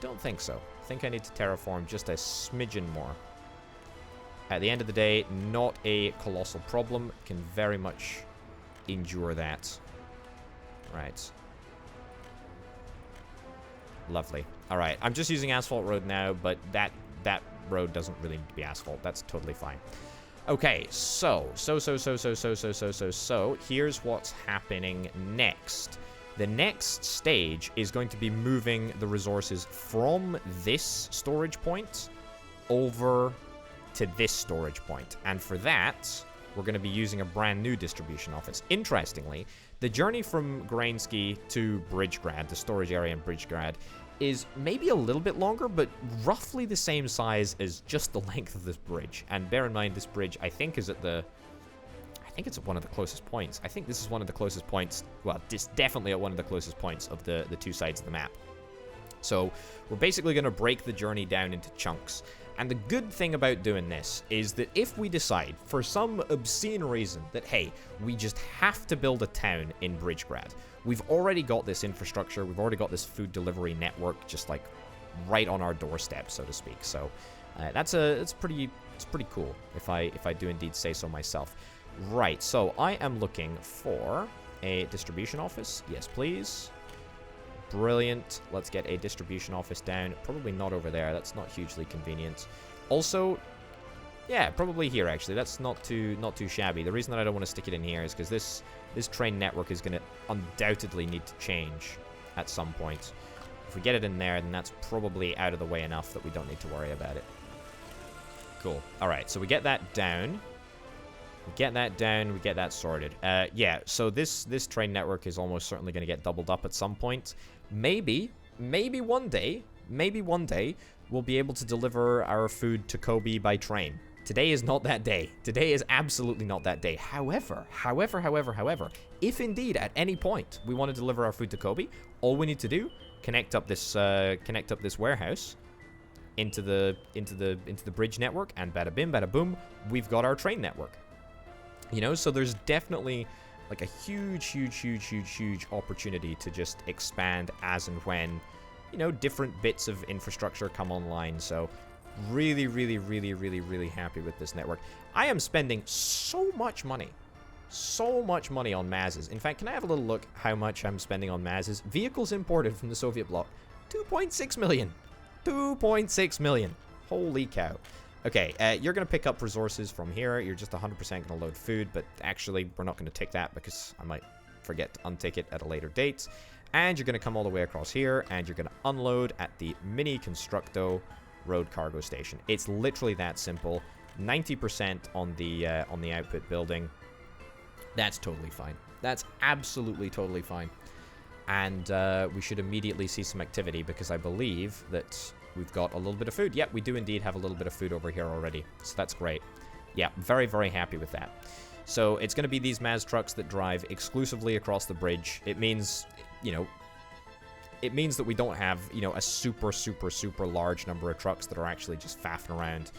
Don't think so. I think I need to terraform just a smidgen more. At the end of the day, not a colossal problem. Can very much endure that. Right. Lovely. Alright, I'm just using asphalt road now, but that road doesn't really need to be asphalt. That's totally fine. Okay, so, here's what's happening next. The next stage is going to be moving the resources from this storage point over to this storage point. And for that, we're going to be using a brand new distribution office. Interestingly, the journey from Grainsky to Bridgegrad, the storage area in Bridgegrad, is maybe a little bit longer, but roughly the same size as just the length of this bridge. And bear in mind, this bridge, I think, is at the... I think it's at one of the closest points. I think this is one of the closest points. Well, it's definitely at one of the closest points of the two sides of the map. So we're basically going to break the journey down into chunks. And the good thing about doing this is that if we decide, for some obscene reason, that, hey, we just have to build a town in Bridgegrad, we've already got this infrastructure, we've already got this food delivery network just, like, right on our doorstep, so to speak. So it's pretty cool, if I do indeed say so myself. Right, so I am looking for a distribution office. Yes, please. Brilliant. Let's get a distribution office down. Probably not over there. That's not hugely convenient. Also, yeah, probably here, actually. That's not too shabby. The reason that I don't want to stick it in here is because this train network is going to undoubtedly need to change at some point. If we get it in there, then that's probably out of the way enough that we don't need to worry about it. Cool. All right, so we get that down. We get that down, we get that sorted. Yeah, so this train network is almost certainly going to get doubled up at some point. Maybe one day, we'll be able to deliver our food to Kobe by train. Today is not that day. Today is absolutely not that day. However, if indeed at any point we want to deliver our food to Kobe, all we need to do, connect up this warehouse into the bridge network, and bada bim, bada boom, we've got our train network. You know, so there's definitely, like, a huge opportunity to just expand as and when, you know, different bits of infrastructure come online. So really happy with this network. I am spending so much money on Mazes. In fact, can I have a little look how much I'm spending on Mazes? Vehicles imported from the Soviet bloc, 2.6 million. 2.6 million. Holy cow. Okay, you're going to pick up resources from here. You're just 100% going to load food, but actually, we're not going to tick that because I might forget to untick it at a later date. And you're going to come all the way across here, and you're going to unload at the Mini Constructo Road Cargo Station. It's literally that simple. 90% on the output building. That's totally fine. That's absolutely totally fine. And we should immediately see some activity because I believe that we've got a little bit of food. Yep, we do indeed have a little bit of food over here already. So that's great. Yeah, very happy with that. So it's going to be these Maz trucks that drive exclusively across the bridge. It means, you know, it means that we don't have, you know, a super large number of trucks that are actually just faffing around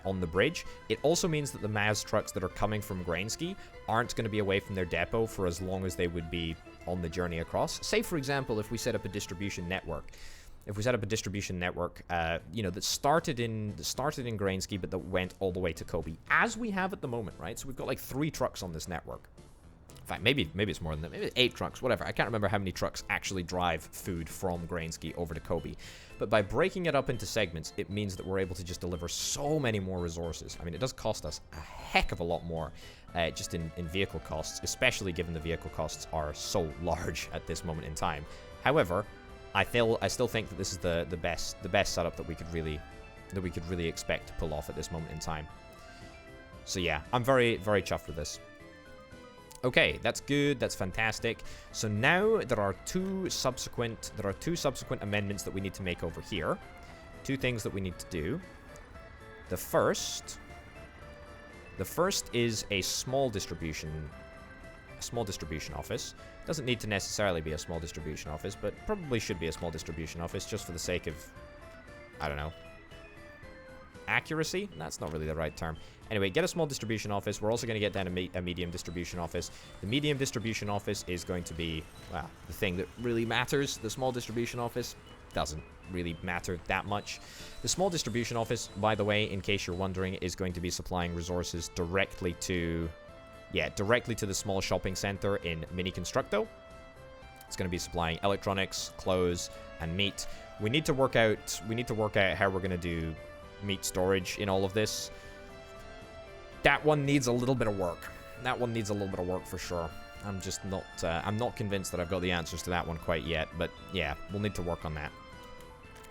on the bridge. It also means that the Maz trucks that are coming from Grainsky aren't going to be away from their depot for as long as they would be on the journey across. Say, for example, if we set up a distribution network, if we set up a distribution network, you know, that started in Grainsky, but that went all the way to Kobe, as we have at the moment, right? So we've got like 3 trucks on this network. In fact, maybe it's more than that. Maybe 8 trucks, whatever. I can't remember how many trucks actually drive food from Grainsky over to Kobe. But by breaking it up into segments, it means that we're able to just deliver so many more resources. I mean, it does cost us a heck of a lot more just in vehicle costs, especially given the vehicle costs are so large at this moment in time. However, I still think that this is the best setup that we could really expect to pull off at this moment in time. So yeah, I'm very, very chuffed with this. Okay, that's good. That's fantastic. So now there are two subsequent amendments that we need to make over here. 2 things that we need to do. The first is a small distribution office. Doesn't need to necessarily be a small distribution office, but probably should be a small distribution office just for the sake of, I don't know, accuracy? That's not really the right term. Anyway, get a small distribution office. We're also going to get down a medium distribution office. The medium distribution office is going to be, well, the thing that really matters. The small distribution office doesn't really matter that much. The small distribution office, by the way, in case you're wondering, is going to be supplying resources directly to the small shopping center in Mini Constructo. It's going to be supplying electronics, clothes, and meat. We need to work out how we're going to do meat storage in all of this. That one needs a little bit of work. For sure. I'm just not I'm not convinced that I've got the answers to that one quite yet, but yeah, we'll need to work on that.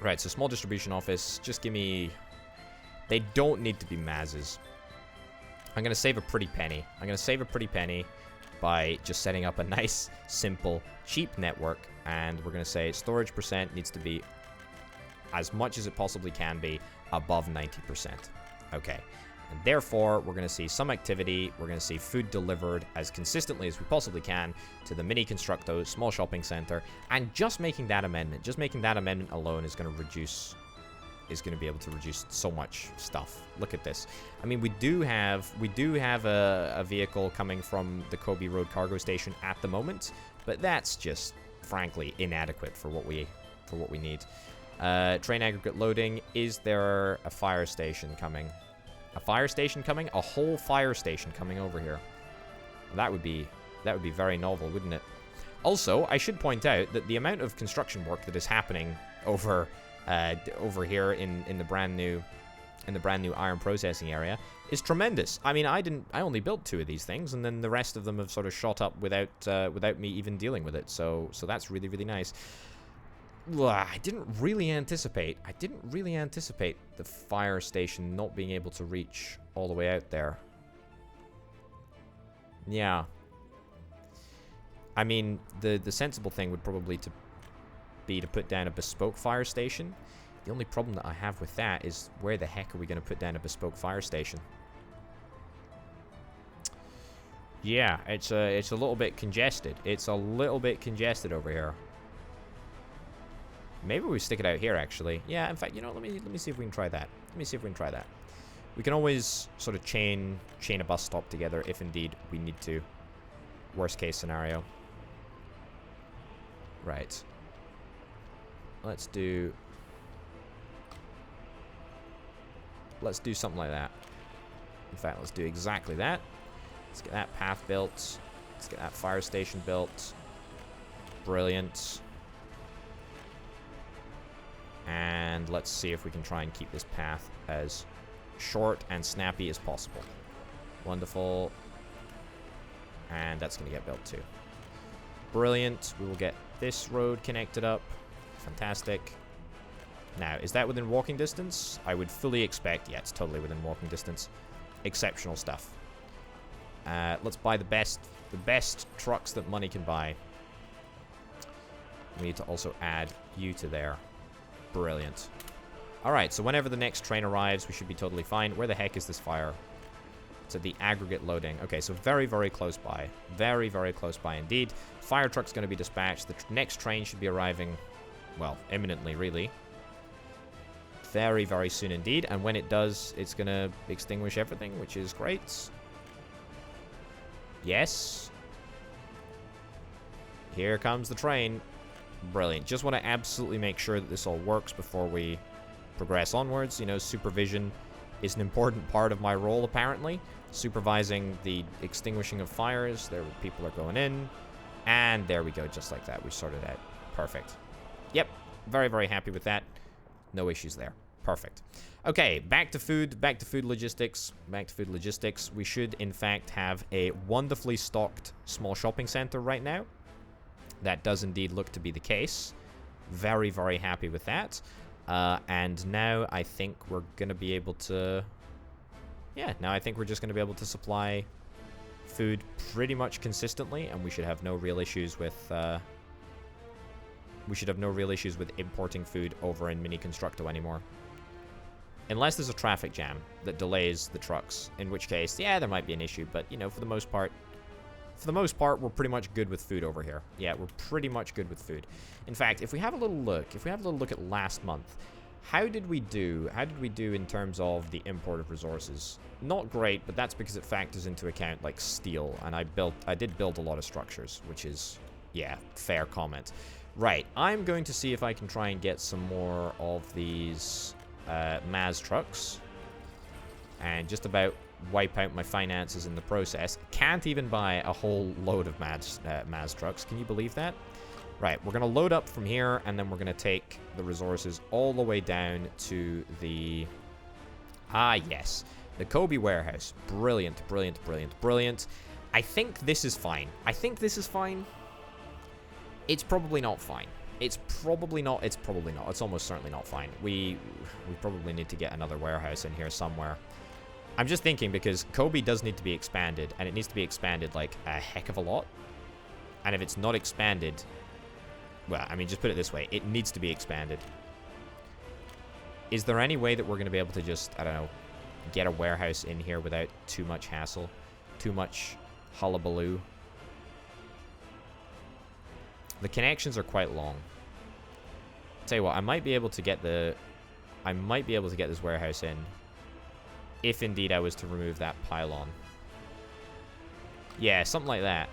Right, so small distribution office, just give me, they don't need to be Mazes. I'm going to save a pretty penny. By just setting up a nice, simple, cheap network, and we're going to say storage percent needs to be as much as it possibly can be above 90%. Okay. And therefore, we're going to see some activity. We're going to see food delivered as consistently as we possibly can to the Mini Constructo small shopping center. And just making that amendment alone is going to be able to reduce so much stuff. Look at this. I mean, we do have a vehicle coming from the Kobe Road cargo station at the moment, but that's just frankly inadequate for what we need. Train aggregate loading. Is there a fire station coming? A fire station coming? A whole fire station coming over here. That would be very novel, wouldn't it? Also, I should point out that the amount of construction work that is happening over here in the brand new iron processing area is tremendous. I mean, I only built 2 of these things, and then the rest of them have sort of shot up without me even dealing with it. So that's really, really nice. I didn't really anticipate the fire station not being able to reach all the way out there. Yeah. I mean, the sensible thing would probably be to put down a bespoke fire station. The only problem that I have with that is, where the heck are we going to put down a bespoke fire station? Yeah, it's a little bit congested. It's a little bit congested over here. Maybe we stick it out here, actually. Yeah, in fact, you know, let me see if we can try that. We can always sort of chain a bus stop together if indeed we need to. Worst case scenario. Right. Let's do something like that. In fact, let's do exactly that. Let's get that path built. Let's get that fire station built. Brilliant. And let's see if we can try and keep this path as short and snappy as possible. Wonderful. And that's going to get built too. Brilliant. We will get this road connected up. Fantastic. Now, is that within walking distance? I would fully expect. Yeah, it's totally within walking distance. Exceptional stuff. Let's buy the best trucks that money can buy. We need to also add you to there. Brilliant. Alright, so whenever the next train arrives, we should be totally fine. Where the heck is this fire? It's at the aggregate loading. Okay, so very, very close by. Very, very close by indeed. Fire truck's going to be dispatched. The next train should be arriving, well, imminently, really. Very, very soon indeed. And when it does, it's going to extinguish everything, which is great. Yes. Here comes the train. Brilliant. Just want to absolutely make sure that this all works before we progress onwards. You know, supervision is an important part of my role, apparently. Supervising the extinguishing of fires. There, people are going in. And there we go, just like that. We sorted out. Perfect. Yep. Very, very happy with that. No issues there. Perfect. Okay, back to food logistics. We should, in fact, have a wonderfully stocked small shopping center right now. That does indeed look to be the case. Very, very happy with that. And now I think we're going to be able to... Yeah, now I think we're just going to be able to supply food pretty much consistently, and we should have no real issues with... importing food over in Mini Constructo anymore. Unless there's a traffic jam that delays the trucks, in which case, yeah, there might be an issue, but, you know, for the most part, we're pretty much good with food over here. Yeah, we're pretty much good with food. In fact, if we have a little look at last month, how did we do in terms of the import of resources? Not great, but that's because it factors into account, like, steel, and I did build a lot of structures, which is, yeah, fair comment. Right, I'm going to see if I can try and get some more of these Maz trucks, and just about wipe out my finances in the process. Can't even buy a whole load of Maz trucks. Can you believe that? Right, we're going to load up from here, and then we're going to take the resources all the way down to the... Ah, yes. The Kobe warehouse. Brilliant, brilliant, brilliant, brilliant. I think this is fine. It's probably not fine. It's almost certainly not fine. We probably need to get another warehouse in here somewhere. I'm just thinking because Kobe does need to be expanded, and it needs to be expanded like a heck of a lot. And if it's not expanded, well, I mean, just put it this way, it needs to be expanded. Is there any way that we're going to be able to just, I don't know, get a warehouse in here without too much hassle, too much hullabaloo? The connections are quite long. Tell you what, I might be able to get this warehouse in, if indeed I was to remove that pylon. Yeah, something like that.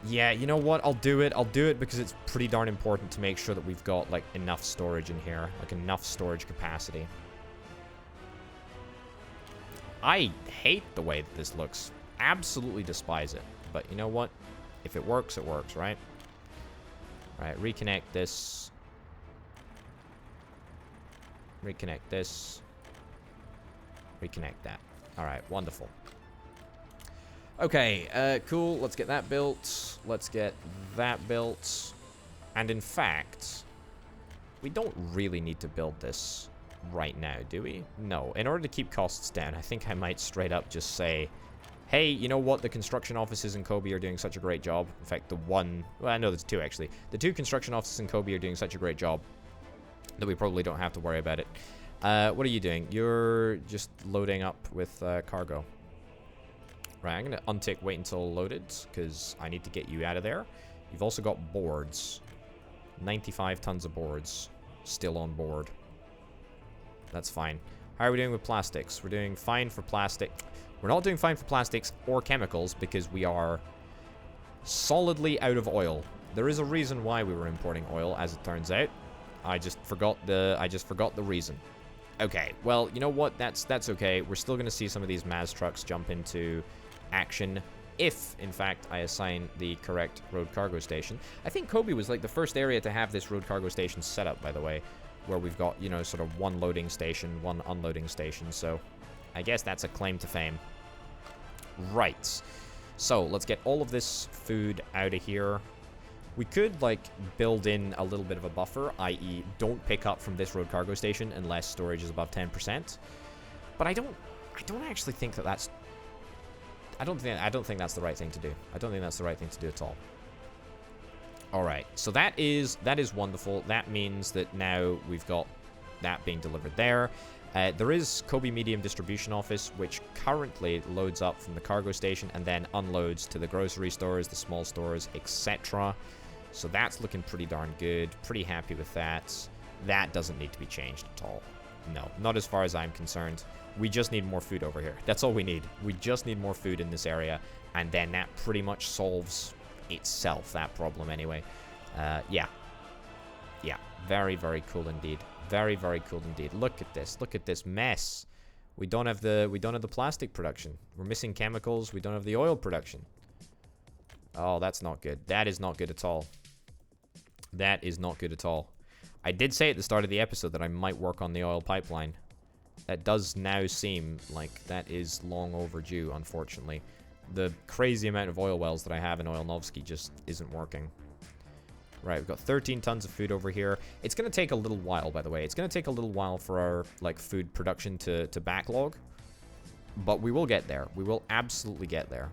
Yeah, you know what? I'll do it. I'll do it because it's pretty darn important to make sure that we've got, like, enough storage in here. Like, enough storage capacity. I hate the way that this looks. Absolutely despise it. But you know what? If it works, right? Alright, reconnect this. Reconnect this. Reconnect that. Alright, wonderful. Okay, cool. Let's get that built. Let's get that built. And in fact, we don't really need to build this right now, do we? No. In order to keep costs down, I think I might straight up just say, hey, you know what? The construction offices in Kobe are doing such a great job. In fact, well, no, there's two, actually. The two construction offices in Kobe are doing such a great job that we probably don't have to worry about it. What are you doing? You're just loading up with cargo. Right, I'm going to untick wait until loaded, because I need to get you out of there. You've also got boards. 95 tons of boards still on board. That's fine. How are we doing with plastics? We're doing fine for plastic. We're not doing fine for plastics or chemicals because we are solidly out of oil. There is a reason why we were importing oil, as it turns out. I just forgot the reason. Okay, well, you know what? That's okay. We're still going to see some of these Maz trucks jump into action if, in fact, I assign the correct road cargo station. I think Kobe was like the first area to have this road cargo station set up, by the way, where we've got, you know, sort of one loading station, one unloading station, so I guess that's a claim to fame. Right. So, let's get all of this food out of here. We could, like, build in a little bit of a buffer, i.e. don't pick up from this road cargo station unless storage is above 10%. But I don't actually think that that's... I don't think that's the right thing to do. I don't think that's the right thing to do at all. Alright, so that is wonderful. That means that now we've got that being delivered there. There is Kobe Medium Distribution Office, which currently loads up from the cargo station and then unloads to the grocery stores, the small stores, etc. So that's looking pretty darn good. Pretty happy with that. That doesn't need to be changed at all. No, not as far as I'm concerned. We just need more food over here. That's all we need. We just need more food in this area, and then that pretty much solves itself, that problem anyway. Yeah. Yeah, very, very cool indeed. Very, very cool indeed. Look at this. Look at this mess. We don't have the plastic production. We're missing chemicals. We don't have the oil production. Oh, that's not good. That is not good at all. That is not good at all. I did say at the start of the episode that I might work on the oil pipeline. That does now seem like that is long overdue, unfortunately. The crazy amount of oil wells that I have in Oilnovsky just isn't working. Right, we've got 13 tons of food over here. It's going to take a little while, by the way. It's going to take a little while for our, like, food production to backlog. But we will get there. We will absolutely get there.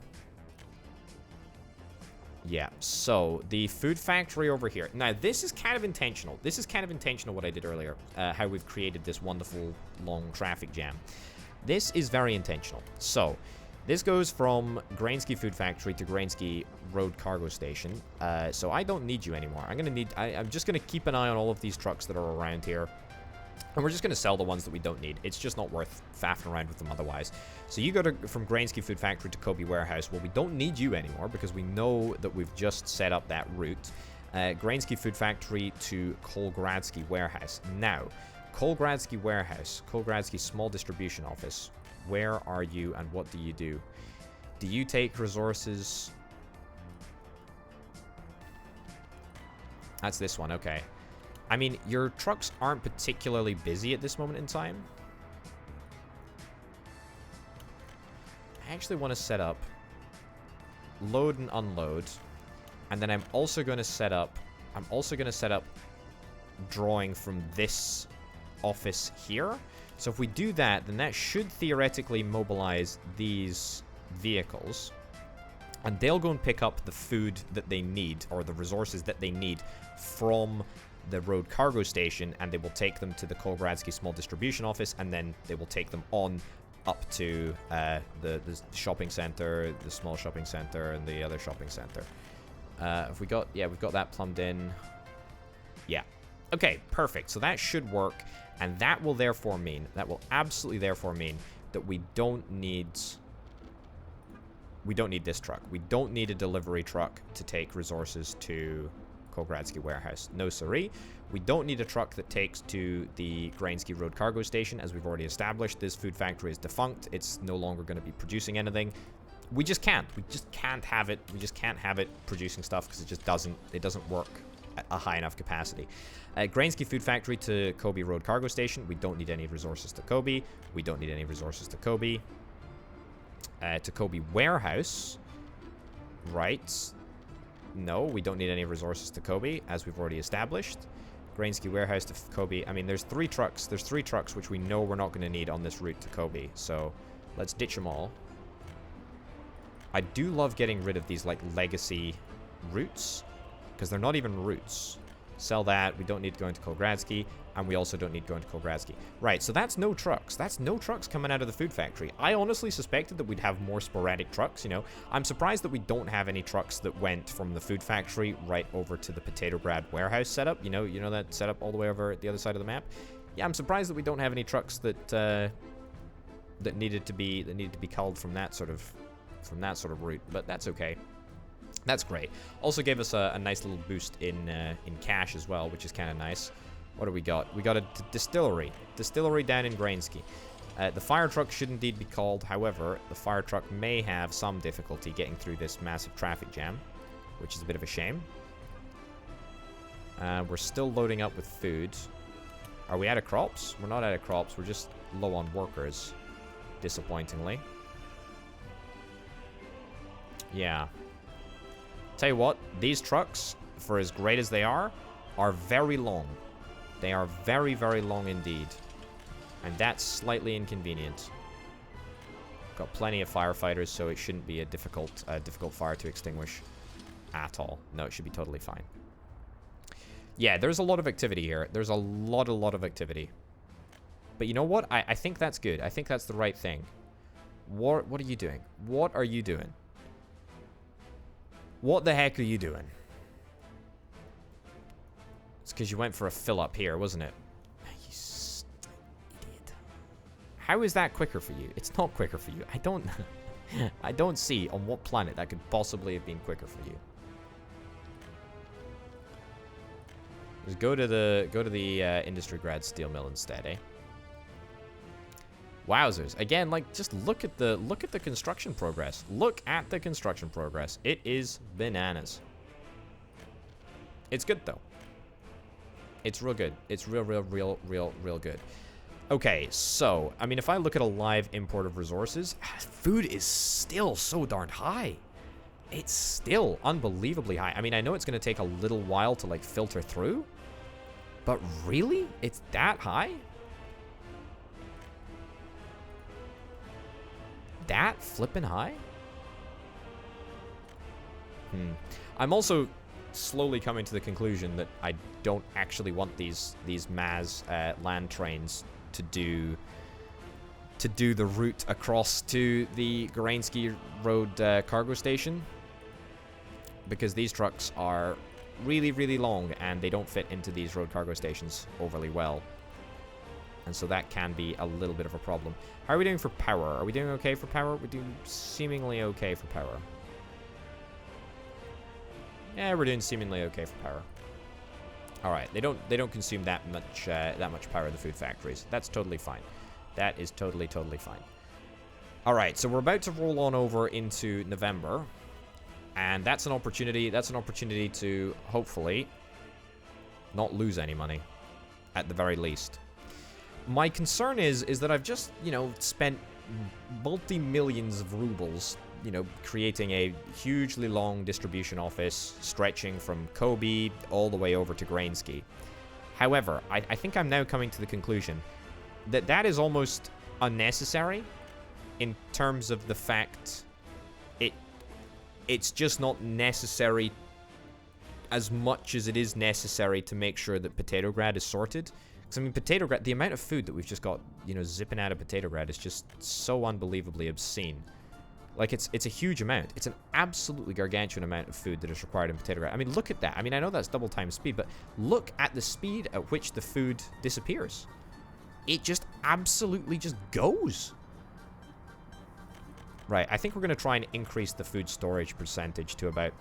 Yeah, so the food factory over here. Now, this is kind of intentional. This is kind of intentional what I did earlier. How we've created this wonderful long traffic jam. This is very intentional. So, this goes from Grainsky Food Factory to Grainsky Road Cargo Station. So I don't need you anymore. I'm just gonna keep an eye on all of these trucks that are around here. And we're just gonna sell the ones that we don't need. It's just not worth faffing around with them otherwise. So you go from Grainsky Food Factory to Kobe Warehouse. Well, we don't need you anymore because we know that we've just set up that route. Grainsky Food Factory to Kolgradsky Warehouse. Now, Kolgradsky Warehouse, Kolgradsky Small Distribution Office. Where are you and what do you do? Do you take resources? That's this one, okay. I mean, your trucks aren't particularly busy at this moment in time. I actually want to set up load and unload. And then I'm also going to set up drawing from this office here. So if we do that, then that should theoretically mobilize these vehicles. And they'll go and pick up the food that they need, or the resources that they need from the road cargo station, and they will take them to the Kolgradsky Small Distribution Office, and then they will take them on up to the shopping center, the small shopping center, and the other shopping center. We've got that plumbed in. Yeah. Okay, perfect. So that should work. And that will therefore mean, that will absolutely therefore mean that we don't need this truck. We don't need a delivery truck to take resources to Kolgradsky Warehouse. No siree. We don't need a truck that takes to the Grainsky Road Cargo Station, as we've already established. This food factory is defunct. It's no longer going to be producing anything. We just can't. We just can't have it. We just can't have it producing stuff because it doesn't work at a high enough capacity. Grainsky Food Factory to Kobe Road Cargo Station. We don't need any resources to Kobe. We don't need any resources to Kobe. To Kobe Warehouse. Right. No, we don't need any resources to Kobe, as we've already established. Grainsky Warehouse to Kobe. I mean, there's three trucks. There's three trucks which we know we're not going to need on this route to Kobe. So, let's ditch them all. I do love getting rid of these, like, legacy routes, because they're not even routes. Sell that. We don't need going to Kolgradsky, and we also don't need going to Kolgradsky. Right, so that's no trucks. That's no trucks coming out of the food factory. I honestly suspected that we'd have more sporadic trucks, you know. I'm surprised that we don't have any trucks that went from the food factory right over to the Petrograd warehouse setup. You know that setup all the way over at the other side of the map? Yeah, I'm surprised that we don't have any trucks that needed to be culled from that sort of route, but that's okay. That's great. Also gave us a nice little boost in cash as well, which is kind of nice. What do we got? We got a distillery down in Grainsky. The fire truck should indeed be called. However, the fire truck may have some difficulty getting through this massive traffic jam, which is a bit of a shame. We're still loading up with food. Are we out of crops? We're not out of crops. We're just low on workers, disappointingly. Yeah. Tell you what, these trucks, for as great as they are very long. They are very, very long indeed. And that's slightly inconvenient. Got plenty of firefighters, so it shouldn't be a difficult fire to extinguish at all. No, it should be totally fine. Yeah, there's a lot of activity here. There's a lot of activity. But you know what? I think that's good. I think that's the right thing. What are you doing? What are you doing? What the heck are you doing? It's because you went for a fill-up here, wasn't it? You idiot. How is that quicker for you? It's not quicker for you. I don't see on what planet that could possibly have been quicker for you. Just go to the industry grad steel mill instead, eh? Wowzers. Again, like, just look at the construction progress. Look at the construction progress. It is bananas. It's good though. It's real good. It's real good. Okay, so I mean, if I look at a live import of resources, food is still so darned high. It's still unbelievably high. I mean, I know it's going to take a little while to like filter through, but really, it's that high? That flippin' high? I'm also slowly coming to the conclusion that I don't actually want these Maz land trains to do the route across to the Gorainsky Road cargo station, because these trucks are really long and they don't fit into these road cargo stations overly well. And so that can be a little bit of a problem. How are we doing for power? Are we doing okay for power? We're doing seemingly okay for power. Yeah, we're doing seemingly okay for power. All right, they don't consume that much power in the food factories. That's totally fine. That is totally fine. All right, so we're about to roll on over into November, and that's an opportunity. That's an opportunity to hopefully not lose any money, at the very least. My concern is that I've just, you know, spent multi-millions of rubles, you know, creating a hugely long distribution office stretching from Kobe all the way over to Gorainsky. However, I think I'm now coming to the conclusion that that is almost unnecessary in terms of the fact it's just not necessary as much as it is necessary to make sure that Petrograd is sorted. Because, I mean, Petrograd, the amount of food that we've just got, you know, zipping out of Petrograd is just so unbelievably obscene. Like, it's a huge amount. It's an absolutely gargantuan amount of food that is required in Petrograd. I mean, look at that. I mean, I know that's double time speed, but look at the speed at which the food disappears. It just absolutely just goes. Right, I think we're going to try and increase the food storage percentage to about...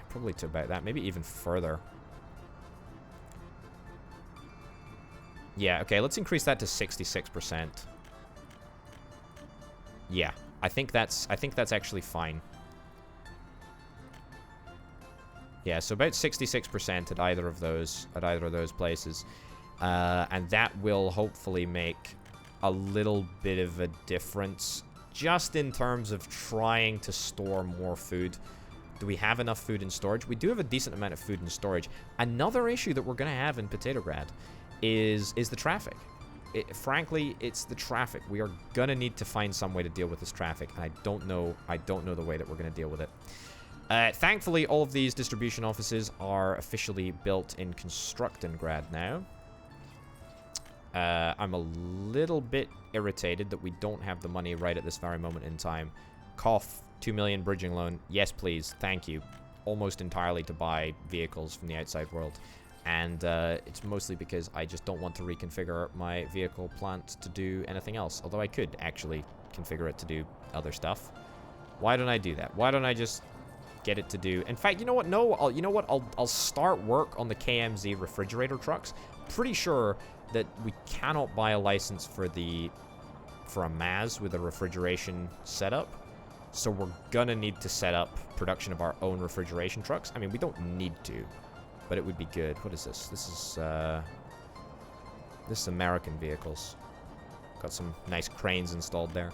probably to about that, maybe even further. Yeah, okay, let's increase that to 66%. Yeah, I think that's actually fine. Yeah, so about 66% at either of those places. And that will hopefully make a little bit of a difference just in terms of trying to store more food. Do we have enough food in storage? We do have a decent amount of food in storage. Another issue that we're going to have in Petrograd is the traffic. Frankly, it's the traffic. We are going to need to find some way to deal with this traffic, and I don't know the way that we're going to deal with it. Thankfully, all of these distribution offices are officially built in Constructengrad now. I'm a little bit irritated that we don't have the money right at this very moment in time. Cough, 2 million bridging loan. Yes, please. Thank you. Almost entirely to buy vehicles from the outside world. And it's mostly because I just don't want to reconfigure my vehicle plant to do anything else. Although I could actually configure it to do other stuff. Why don't I do that? Why don't I just get it to do... In fact, you know what? No, I'll start work on the KMZ refrigerator trucks. Pretty sure that we cannot buy a license for a Maz with a refrigeration setup. So we're gonna need to set up production of our own refrigeration trucks. I mean, we don't need to, but it would be good. What is this? This is American vehicles. Got some nice cranes installed there.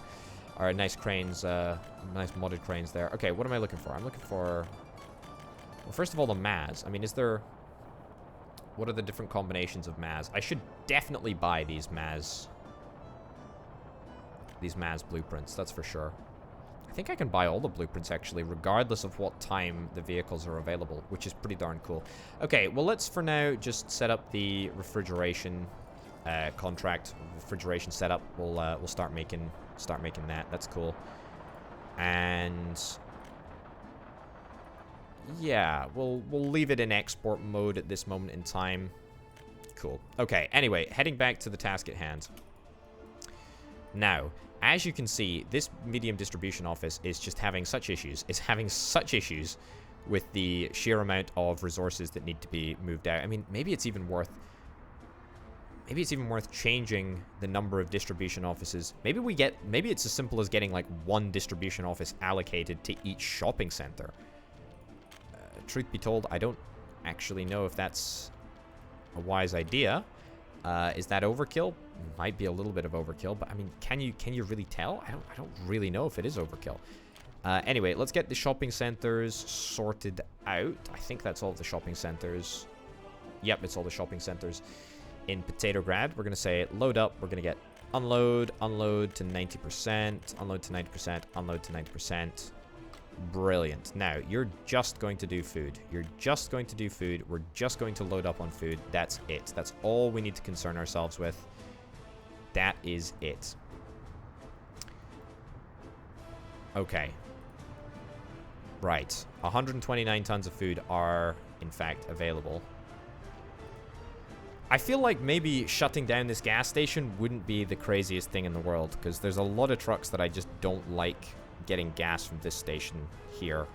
Alright, nice cranes, nice modded cranes there. Okay, what am I looking for? I'm looking for... Well, first of all, the Maz. I mean, is there... What are the different combinations of Maz? I should definitely buy these Maz blueprints, that's for sure. I think I can buy all the blueprints, actually, regardless of what time the vehicles are available, which is pretty darn cool. Okay, well, let's, for now, just set up the refrigeration refrigeration setup. We'll start making that. That's cool. And... yeah, we'll leave it in export mode at this moment in time. Cool. Okay, anyway, heading back to the task at hand. Now, as you can see, this medium distribution office is just having such issues. It's having such issues with the sheer amount of resources that need to be moved out. I mean, maybe it's even worth changing the number of distribution offices. Maybe it's as simple as getting like one distribution office allocated to each shopping center. Truth be told, I don't actually know if that's a wise idea. Is that overkill? Might be a little bit of overkill, but I mean, can you really tell? I don't really know if it is overkill. Anyway, let's get the shopping centers sorted out. I think that's all of the shopping centers. Yep, it's all the shopping centers in Potatograd. We're going to say load up. We're going to get unload to 90%, unload to 90%, unload to 90%. Brilliant. Now, you're just going to do food. You're just going to do food. We're just going to load up on food. That's it. That's all we need to concern ourselves with. That is it. Okay. Right. 129 tons of food are, in fact, available. I feel like maybe shutting down this gas station wouldn't be the craziest thing in the world, because there's a lot of trucks that I just don't like getting gas from this station here.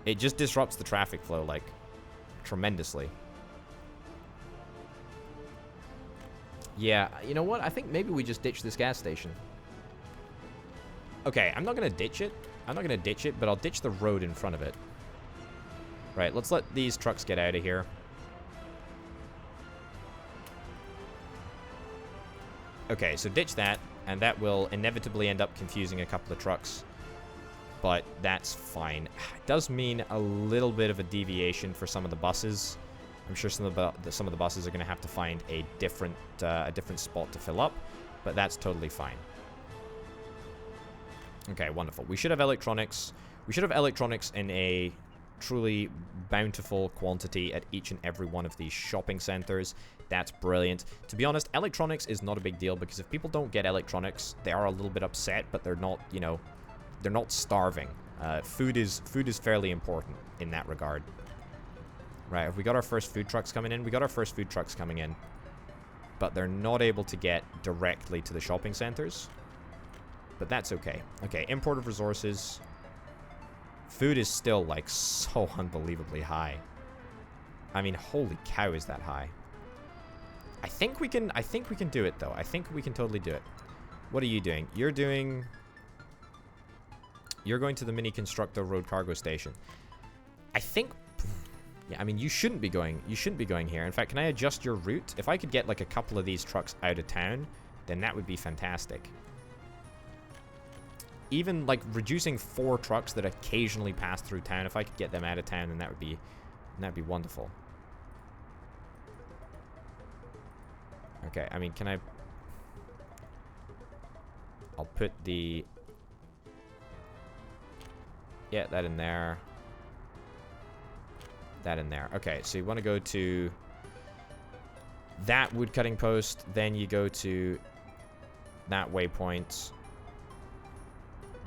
It just disrupts the traffic flow, like, tremendously. Yeah, you know what? I think maybe we just ditch this gas station. Okay, I'm not going to ditch it. But I'll ditch the road in front of it. Right, let's let these trucks get out of here. Okay, so ditch that, and that will inevitably end up confusing a couple of trucks. But that's fine. It does mean a little bit of a deviation for some of the buses. I'm sure some of the buses are going to have to find a different spot to fill up, but that's totally fine. Okay, wonderful. We should have electronics. We should have electronics in a truly bountiful quantity at each and every one of these shopping centers. That's brilliant. To be honest, electronics is not a big deal, because if people don't get electronics, they are a little bit upset, but they're not, you know, they're not starving. Food is fairly important in that regard. Right, have we got our first food trucks coming in? We got our first food trucks coming in, but they're not able to get directly to the shopping centers. But that's okay. Okay, import of resources. Food is still, like, so unbelievably high. I mean, holy cow, is that high. I think we can do it, though. I think we can totally do it. What are you doing? You're going to the Mini Constructor Road Cargo Station. I think... Yeah, I mean, you shouldn't be going here. In fact, can I adjust your route? If I could get, like, a couple of these trucks out of town, then that would be fantastic. Even, like, reducing 4 trucks that occasionally pass through town, if I could get them out of town, then that'd be wonderful. Okay, I mean, can I... I'll put the... Yeah, that in there. That in there. Okay, so you want to go to that wood cutting post, then you go to that waypoint,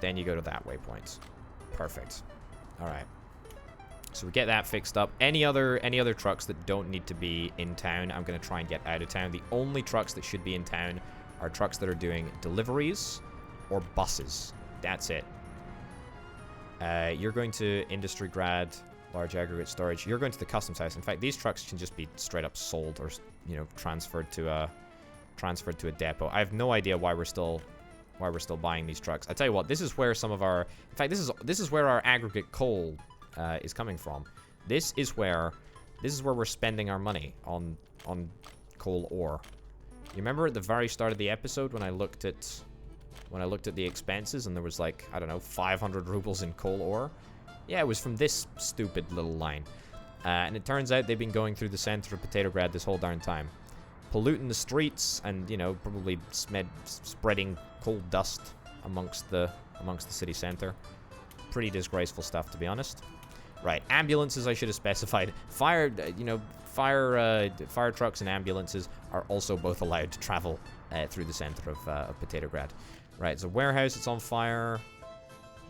then you go to that waypoint. Perfect. All right. So we get that fixed up. Any other trucks that don't need to be in town, I'm going to try and get out of town. The only trucks that should be in town are trucks that are doing deliveries or buses. That's it. You're going to Industry Grad, large aggregate storage. You're going to the customs house. In fact, these trucks can just be straight up sold or, you know, transferred to a depot. I have no idea why we're still buying these trucks. I tell you what, this is where some of our, in fact, this is where our aggregate coal is coming from. This is where we're spending our money on coal ore. You remember at the very start of the episode when I looked at the expenses and there was, like, I don't know, 500 rubles in coal ore? Yeah, it was from this stupid little line. And it turns out they've been going through the center of Potatograd this whole darn time, polluting the streets and, you know, probably spreading coal dust amongst the city center. Pretty disgraceful stuff, to be honest. Right, ambulances I should have specified. Fire trucks and ambulances are also both allowed to travel through the center of Potatograd. Right, it's a warehouse. It's on fire.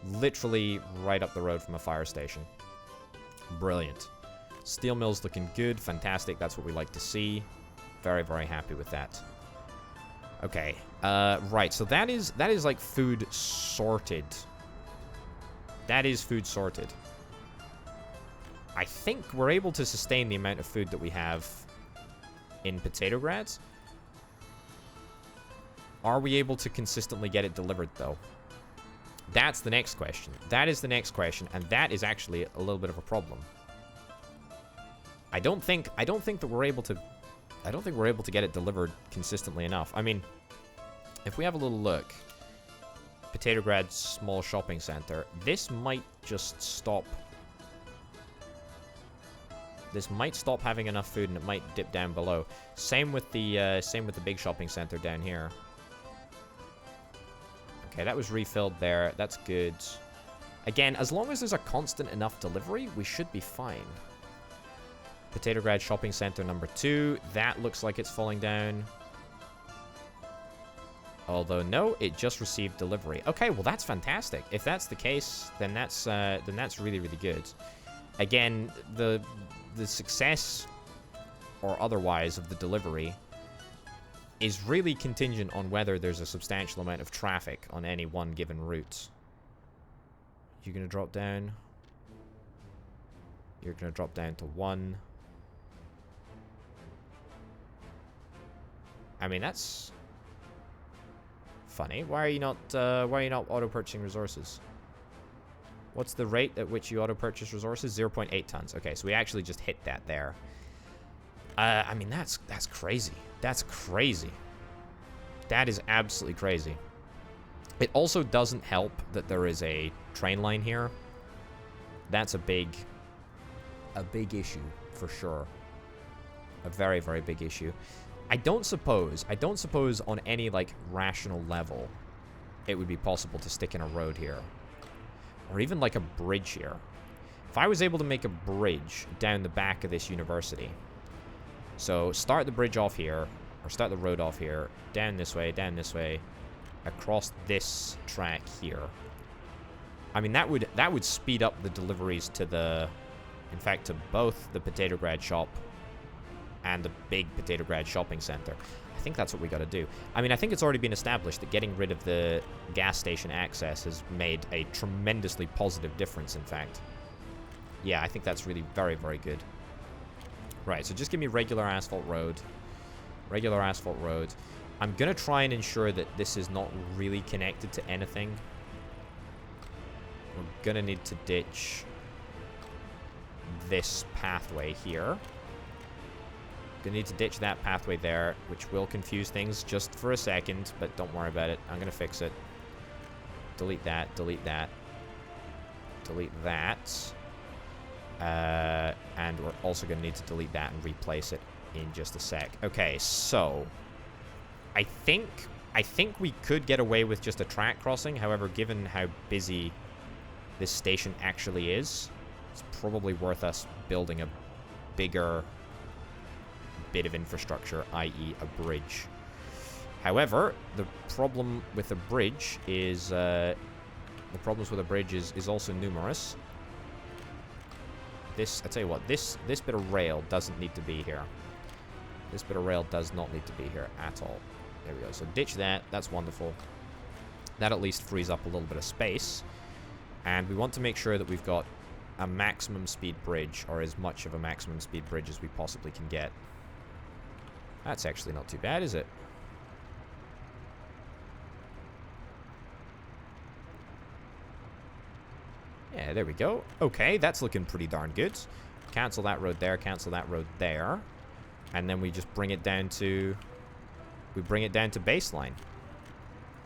Literally right up the road from a fire station. Brilliant. Steel mill's looking good. Fantastic. That's what we like to see. Very, very happy with that. Okay. Right. So that is like food sorted. That is food sorted. I think we're able to sustain the amount of food that we have in Potatograd. Are we able to consistently get it delivered, though? That's the next question. That is the next question, and that is actually a little bit of a problem. I don't think that we're able to get it delivered consistently enough. I mean, if we have a little look, Potatograd small shopping center, this might just stop. This might stop having enough food, and it might dip down below. Same with the big shopping center down here. Okay, that was refilled there. That's good. Again, as long as there's a constant enough delivery, we should be fine. Potatograd shopping center number 2. That looks like it's falling down. Although no, it just received delivery. Okay, well that's fantastic. If that's the case, then that's really, really good. Again, the success or otherwise of the delivery is really contingent on whether there's a substantial amount of traffic on any one given route. You're gonna drop down. You're gonna drop down to 1. I mean, that's funny. Why are you not auto purchasing resources? What's the rate at which you auto purchase resources? 0.8 tons. Okay, so we actually just hit that there. I mean, that's crazy. That's crazy. That is absolutely crazy. It also doesn't help that there is a train line here. That's a big issue for sure. A very, very big issue. I don't suppose on any, like, rational level it would be possible to stick in a road here. Or even, like, a bridge here. If I was able to make a bridge down the back of this university. So, start the bridge off here. Or start the road off here. Down this way, across this track here. I mean, that would speed up the deliveries to the... In fact, to both the Potatograd shop and the big Potatograd shopping center. I think that's what we got to do. I mean, I think it's already been established that getting rid of the gas station access has made a tremendously positive difference, in fact. Yeah, I think that's really very, very good. Right, so just give me regular asphalt road. Regular asphalt road. I'm going to try and ensure that this is not really connected to anything. We're going to need to ditch this pathway here. Gonna need to ditch that pathway there, which will confuse things just for a second, but don't worry about it. I'm gonna fix it. Delete that, delete that. Delete that. And we're also gonna need to delete that and replace it in just a sec. Okay, so I think we could get away with just a track crossing. However, given how busy this station actually is, it's probably worth us building a bigger bit of infrastructure, i.e. a bridge. However, the problem with a bridge is the problems with a bridge is also numerous. This, I tell you what, this bit of rail doesn't need to be here. This bit of rail does not need to be here at all. There we go. So ditch that. That's wonderful. That at least frees up a little bit of space. And we want to make sure that we've got a maximum speed bridge, or as much of a maximum speed bridge as we possibly can get. That's actually not too bad, is it? Yeah, there we go. Okay, that's looking pretty darn good. Cancel that road there, cancel that road there. And then we just bring it down to... We bring it down to baseline.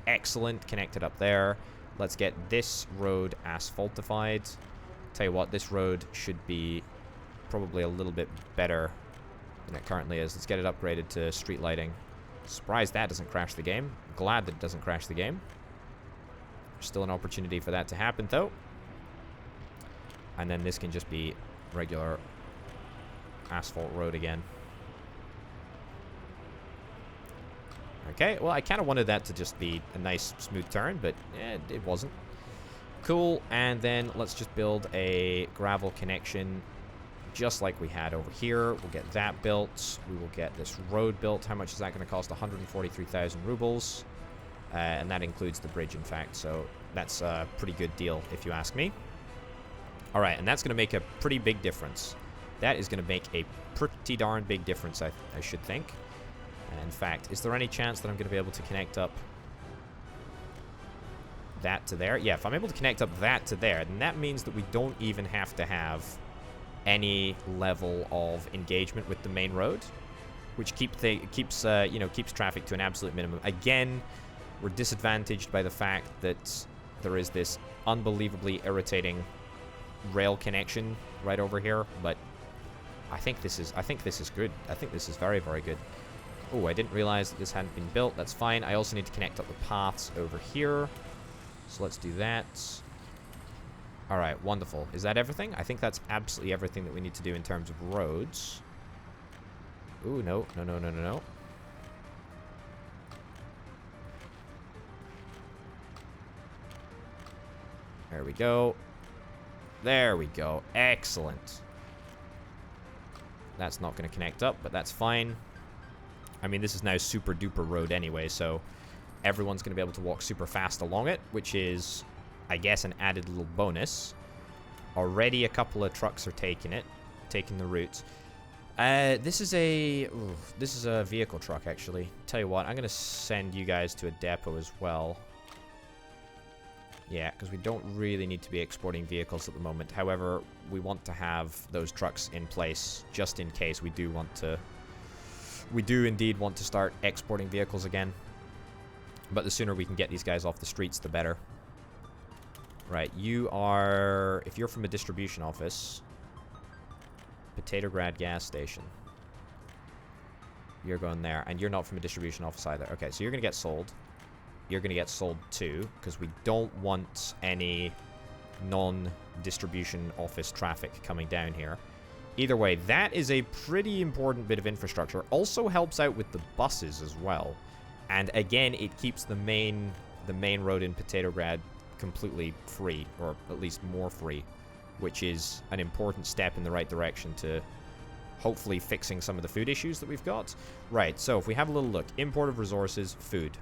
Excellent, connected up there. Let's get this road asphaltified. Tell you what, this road should be probably a little bit better than it currently is. Let's get it upgraded to street lighting. Surprised that doesn't crash the game. Glad that it doesn't crash the game. There's still an opportunity for that to happen, though. And then this can just be regular asphalt road again. Okay, well, I kind of wanted that to just be a nice, smooth turn, but it wasn't. Cool, and then let's just build a gravel connection just like we had over here. We'll get that built. We will get this road built. How much is that going to cost? 143,000 rubles. And that includes the bridge, in fact, so that's a pretty good deal, if you ask me. Alright, and that's going to make a pretty big difference. That is going to make a pretty darn big difference, I should think. In fact, is there any chance that I'm going to be able to connect up that to there? Yeah, if I'm able to connect up that to there, then that means that we don't even have to have any level of engagement with the main road, which keeps traffic to an absolute minimum. Again, we're disadvantaged by the fact that there is this unbelievably irritating rail connection right over here, but I think this is good. I think this is very, very good. Oh, I didn't realize that this hadn't been built. That's fine. I also need to connect up the paths over here. So let's do that. Alright, wonderful. Is that everything? I think that's absolutely everything that we need to do in terms of roads. Ooh, no. No. There we go. There we go. Excellent. That's not going to connect up, but that's fine. I mean, this is now super duper road anyway, so everyone's going to be able to walk super fast along it, which is, I guess, an added little bonus. Already a couple of trucks are taking the route. This is a vehicle truck, actually. Tell you what, I'm going to send you guys to a depot as well. Yeah, because we don't really need to be exporting vehicles at the moment. However, we want to have those trucks in place just in case we do indeed want to start exporting vehicles again. But the sooner we can get these guys off the streets, the better. Right, if you're from a distribution office, Potatograd gas station. You're going there, and you're not from a distribution office either. Okay, so you're going to get sold. You're going to get sold too, because we don't want any non-distribution office traffic coming down here. Either way, that is a pretty important bit of infrastructure. Also helps out with the buses as well. And again, it keeps the main road in Potatograd completely free, or at least more free, which is an important step in the right direction to hopefully fixing some of the food issues that we've got. Right, so if we have a little look, import of resources, food.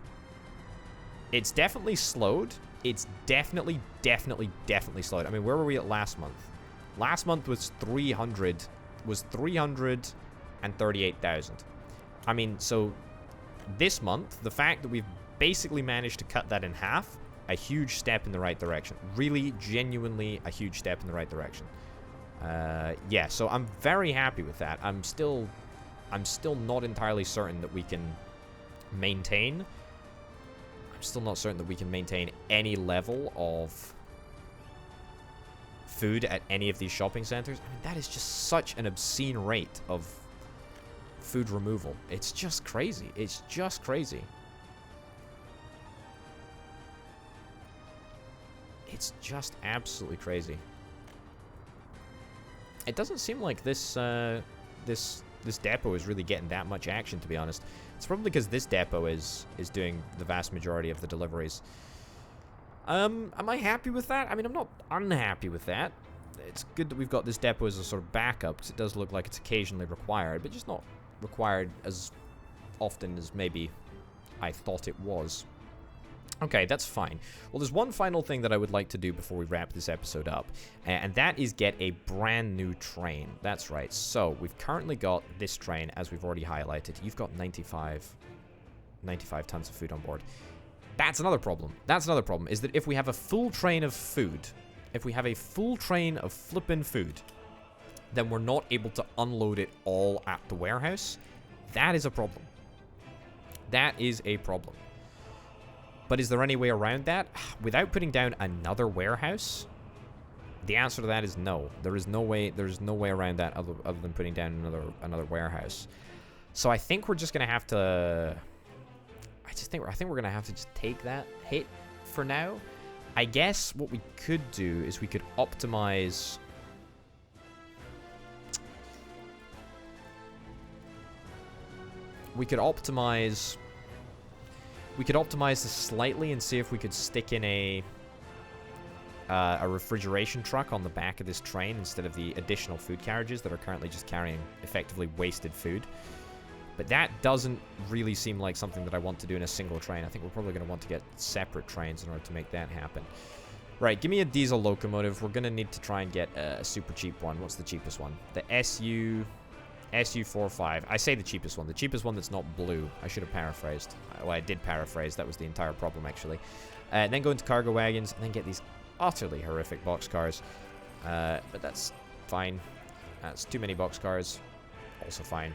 It's definitely slowed. It's definitely slowed. I mean, where were we at last month? Last month was 338,000. I mean, so this month, the fact that we've basically managed to cut that in half, a huge step in the right direction. Really, genuinely a huge step in the right direction. Yeah, so I'm very happy with that. I'm still not entirely certain that we can maintain. I'm still not certain that we can maintain any level of food at any of these shopping centers. I mean, that is just such an obscene rate of food removal. It's just crazy. It's just crazy. It's just absolutely crazy. It doesn't seem like this depot is really getting that much action, to be honest. It's probably because this depot is doing the vast majority of the deliveries. Am I happy with that? I mean, I'm not unhappy with that. It's good that we've got this depot as a sort of backup, because it does look like it's occasionally required, but just not required as often as maybe I thought it was. Okay, that's fine. Well, there's one final thing that I would like to do before we wrap this episode up, and that is get a brand new train. That's right. So, we've currently got this train, as we've already highlighted. You've got 95 tons of food on board. That's another problem. That's another problem, is that if we have a full train of food, if we have a full train of flippin' food, then we're not able to unload it all at the warehouse. That is a problem. That is a problem. But is there any way around that? Without putting down another warehouse? The answer to that is no. There is no way around that other than putting down another warehouse. So I think we're just gonna have to I think we're gonna have to just take that hit for now. I guess what we could do is we could optimize this slightly and see if we could stick in a refrigeration truck on the back of this train instead of the additional food carriages that are currently just carrying effectively wasted food. But that doesn't really seem like something that I want to do in a single train. I think we're probably going to want to get separate trains in order to make that happen. Right, give me a diesel locomotive. We're going to need to try and get a super cheap one. What's the cheapest one? The SU45. I say the cheapest one. The cheapest one that's not blue. I should have paraphrased. Well, I did paraphrase. That was the entire problem, actually. Then go into cargo wagons, and then get these utterly horrific boxcars. But that's fine. That's too many boxcars. Also fine.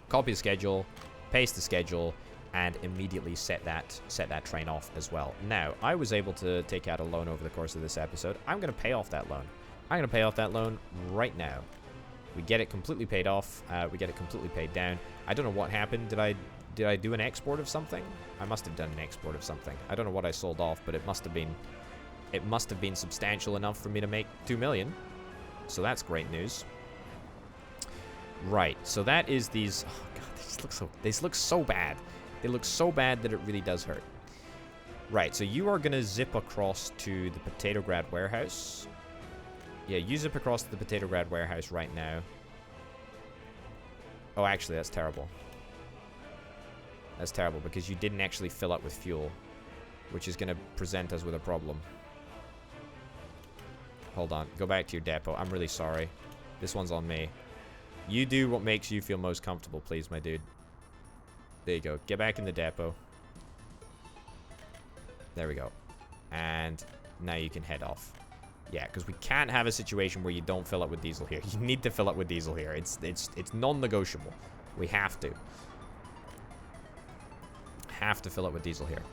Copy the schedule, paste the schedule, and immediately set that train off as well. Now, I was able to take out a loan over the course of this episode. I'm going to pay off that loan. I'm going to pay off that loan right now. We get it completely paid off. We get it completely paid down. I don't know what happened. Did I do an export of something? I must have done an export of something. I don't know what I sold off, but it must have been substantial enough for me to make 2 million. So that's great news. Right. So that is these. Oh god, these look so bad. They look so bad that it really does hurt. Right. So you are gonna zip across to the Potatograd warehouse. Yeah, you zip across to the Potatograd warehouse right now. Oh, actually, that's terrible. That's terrible because you didn't actually fill up with fuel, which is gonna present us with a problem. Hold on. Go back to your depot. I'm really sorry. This one's on me. You do what makes you feel most comfortable, please, my dude. There you go. Get back in the depot. There we go. And now you can head off. Yeah, because we can't have a situation where you don't fill up with diesel here. You need to fill up with diesel here. It's non-negotiable. We have to. Have to fill up with diesel here.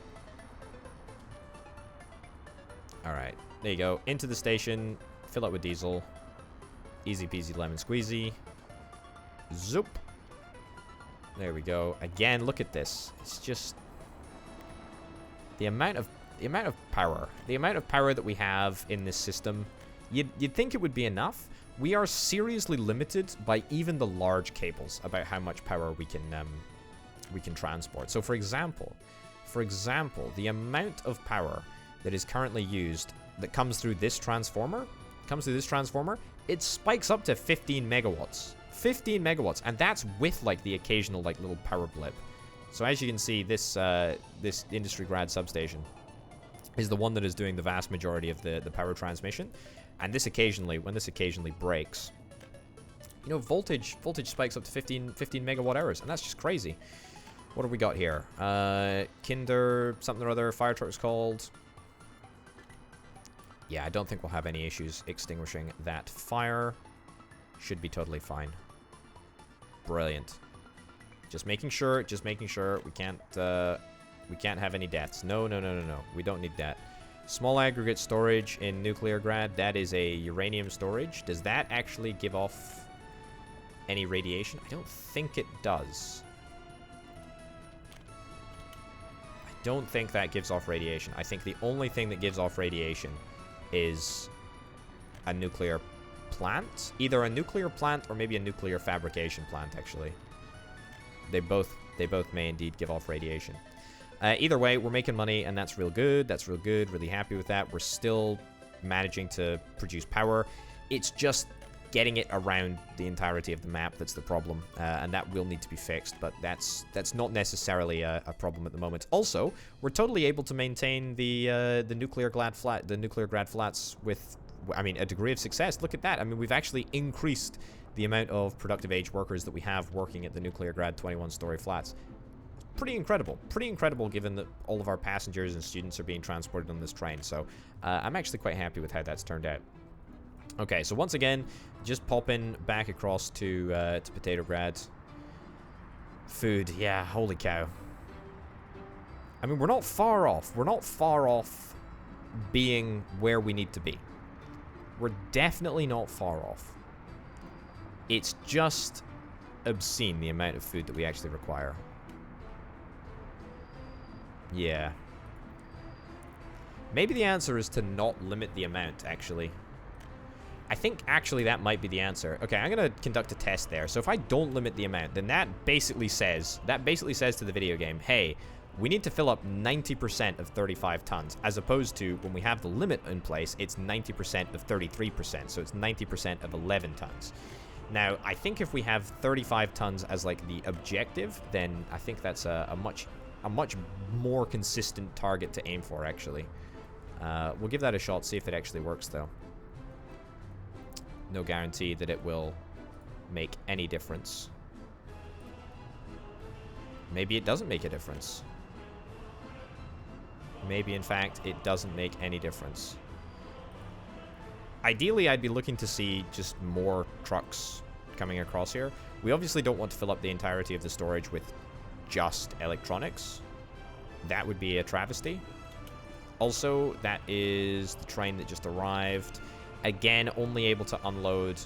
Alright. There you go. Into the station. Fill up with diesel. Easy peasy lemon squeezy. Zoop. There we go. Again, look at this. It's just the amount of power. The amount of power that we have in this system. You'd think it would be enough. We are seriously limited by even the large cables about how much power we can transport. So for example, the amount of power that is currently used that comes through this transformer, it spikes up to 15 megawatts. 15 megawatts, and that's with like the occasional like little power blip. So as you can see, this industry grad substation is the one that is doing the vast majority of the power transmission. And this occasionally, when this occasionally breaks, you know, voltage spikes up to 15 megawatt hours, and that's just crazy. What have we got here? Kinder something or other, fire truck's called. Yeah, I don't think we'll have any issues extinguishing that fire. Should be totally fine. Brilliant. Just making sure we can't have any deaths. No. We don't need that. Small aggregate storage in nuclear grad. That is a uranium storage. Does that actually give off any radiation? I don't think it does. I don't think that gives off radiation. I think the only thing that gives off radiation is a nuclear plant. Either a nuclear plant or maybe a nuclear fabrication plant, actually. They both may indeed give off radiation. Either way, we're making money, and that's real good. That's real good. Really happy with that. We're still managing to produce power. It's just getting it around the entirety of the map that's the problem, and that will need to be fixed. But that's not necessarily a problem at the moment. Also, we're totally able to maintain the nuclear grad flats with, I mean, a degree of success. Look at that. I mean, we've actually increased the amount of productive age workers that we have working at the nuclear grad 21-story flats. Pretty incredible given that all of our passengers and students are being transported on this train. So I'm actually quite happy with how that's turned out. Okay, so once again, just popping back across to Potatograd. Food, yeah, holy cow. I mean, we're not far off. We're not far off being where we need to be. We're definitely not far off. It's just obscene, the amount of food that we actually require. Yeah. Maybe the answer is to not limit the amount, actually. I think, actually, that might be the answer. Okay, I'm going to conduct a test there. So if I don't limit the amount, then that basically says to the video game, hey, we need to fill up 90% of 35 tons, as opposed to when we have the limit in place, it's 90% of 33%, so it's 90% of 11 tons. Now, I think if we have 35 tons as, like, the objective, then I think that's a much more consistent target to aim for, actually. We'll give that a shot, see if it actually works, though. No guarantee that it will make any difference. Maybe it doesn't make a difference. Maybe, in fact, it doesn't make any difference. Ideally, I'd be looking to see just more trucks coming across here. We obviously don't want to fill up the entirety of the storage with just electronics. That would be a travesty. Also, that is the train that just arrived. Again, only able to unload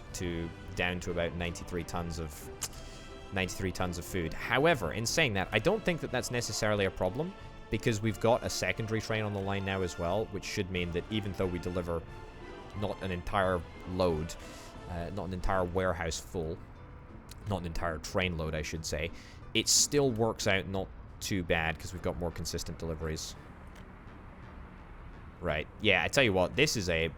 down to about 93 tons of food. However, in saying that, I don't think that that's necessarily a problem, because we've got a secondary train on the line now as well, which should mean that even though we deliver not an entire load, not an entire warehouse full, not an entire train load, I should say, it still works out not too bad because we've got more consistent deliveries. Right. Yeah, I tell you what, this is a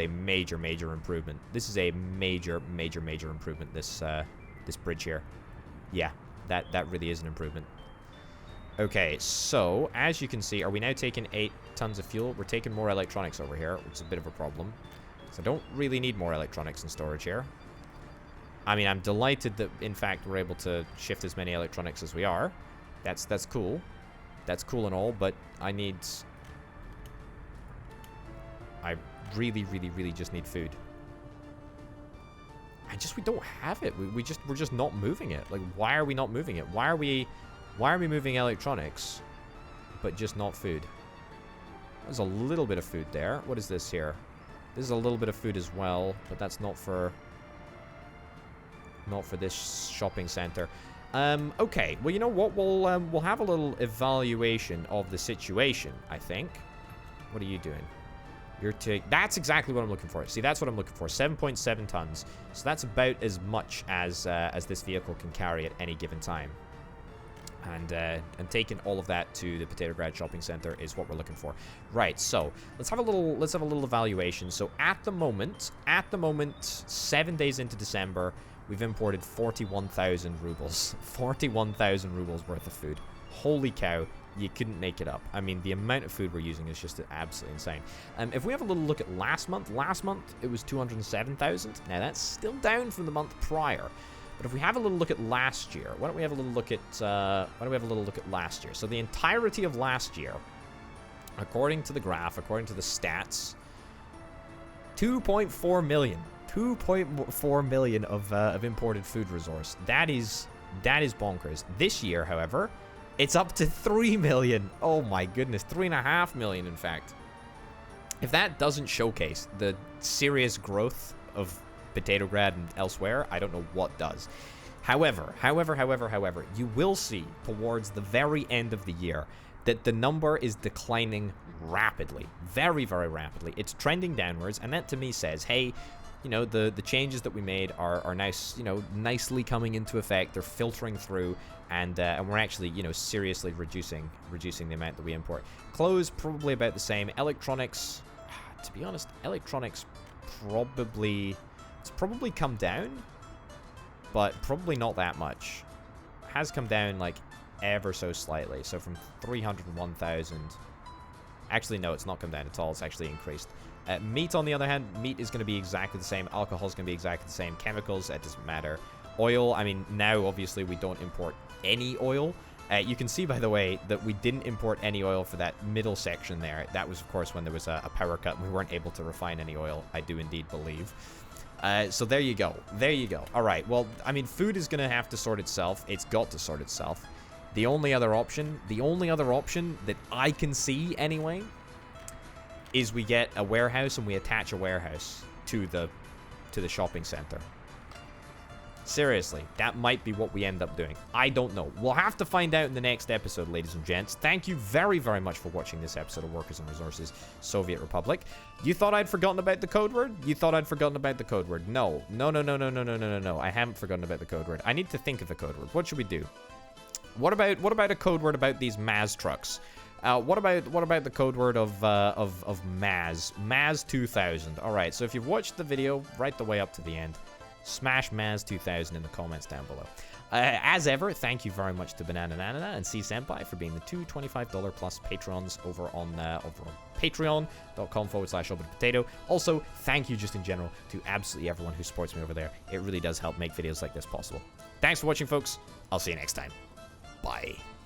major improvement. This is a major improvement, this bridge here. Yeah, that really is an improvement. Okay, so as you can see, are we now taking 8 tons of fuel? We're taking more electronics over here, which is a bit of a problem. So I don't really need more electronics in storage here. I mean, I'm delighted that, in fact, we're able to shift as many electronics as we are. That's cool. That's cool and all, but I really just need food. We don't have it. We're just not moving it. Like, why are we not moving it? Why are we moving electronics, but just not food? There's a little bit of food there. What is this here? This is a little bit of food as well, but that's not for this shopping center. Okay. Well, you know what? We'll have a little evaluation of the situation, I think. What are you doing? That's exactly what I'm looking for. See, that's what I'm looking for. 7.7 tons. So that's about as much as this vehicle can carry at any given time. And taking all of that to the Potatograd shopping center is what we're looking for. Right, so let's have a little evaluation. So at the moment, 7 days into December, we've imported 41,000 rubles. 41,000 rubles worth of food. Holy cow, you couldn't make it up. I mean, the amount of food we're using is just absolutely insane. If we have a little look at last month it was 207,000. Now that's still down from the month prior. But if we have a little look at last year, why don't we have a little look at last year? So the entirety of last year, according to the graph, according to the stats, 2.4 million. 2.4 million of imported food resource. That is bonkers. This year, however, it's up to 3 million. Oh my goodness, 3.5 million, in fact. If that doesn't showcase the serious growth of Potatograd and elsewhere, I don't know what does. However, you will see towards the very end of the year that the number is declining rapidly. Very rapidly. It's trending downwards, and that to me says, hey, you know, the changes that we made are nice, you know, nicely coming into effect. They're filtering through, and we're actually, you know, seriously reducing the amount that we import. Clothes, probably about the same. Electronics, to be honest, electronics it's probably come down, but probably not that much. It has come down, like, ever so slightly. So from 301,000... Actually, no, it's not come down at all. It's actually increased. Meat, on the other hand, meat is going to be exactly the same. Alcohol is going to be exactly the same. Chemicals, it doesn't matter. Oil, I mean, now, obviously, we don't import any oil. You can see, by the way, that we didn't import any oil for that middle section there. That was, of course, when there was a power cut and we weren't able to refine any oil, I do indeed believe. So there you go. There you go. All right. Well, I mean, food is going to have to sort itself. It's got to sort itself. The only other option that I can see anyway, is we get a warehouse and we attach a warehouse to the shopping center. Seriously, that might be what we end up doing. I don't know. We'll have to find out in the next episode, ladies and gents. Thank you very much for watching this episode of Workers and Resources Soviet Republic. You thought I'd forgotten about the code word? You thought I'd forgotten about the code word. No. I haven't forgotten about the code word. I need to think of a code word. What should we do? What about a code word about these Maz trucks? What about the code word of Maz 2000? All right. So if you've watched the video right the way up to the end, smash Maz2000 in the comments down below. As ever, thank you very much to Banana Nana and C Senpai for being the two $25 plus patrons over on patreon.com/potato. Also, thank you just in general to absolutely everyone who supports me over there. It really does help make videos like this possible. Thanks for watching, folks. I'll see you next time. Bye.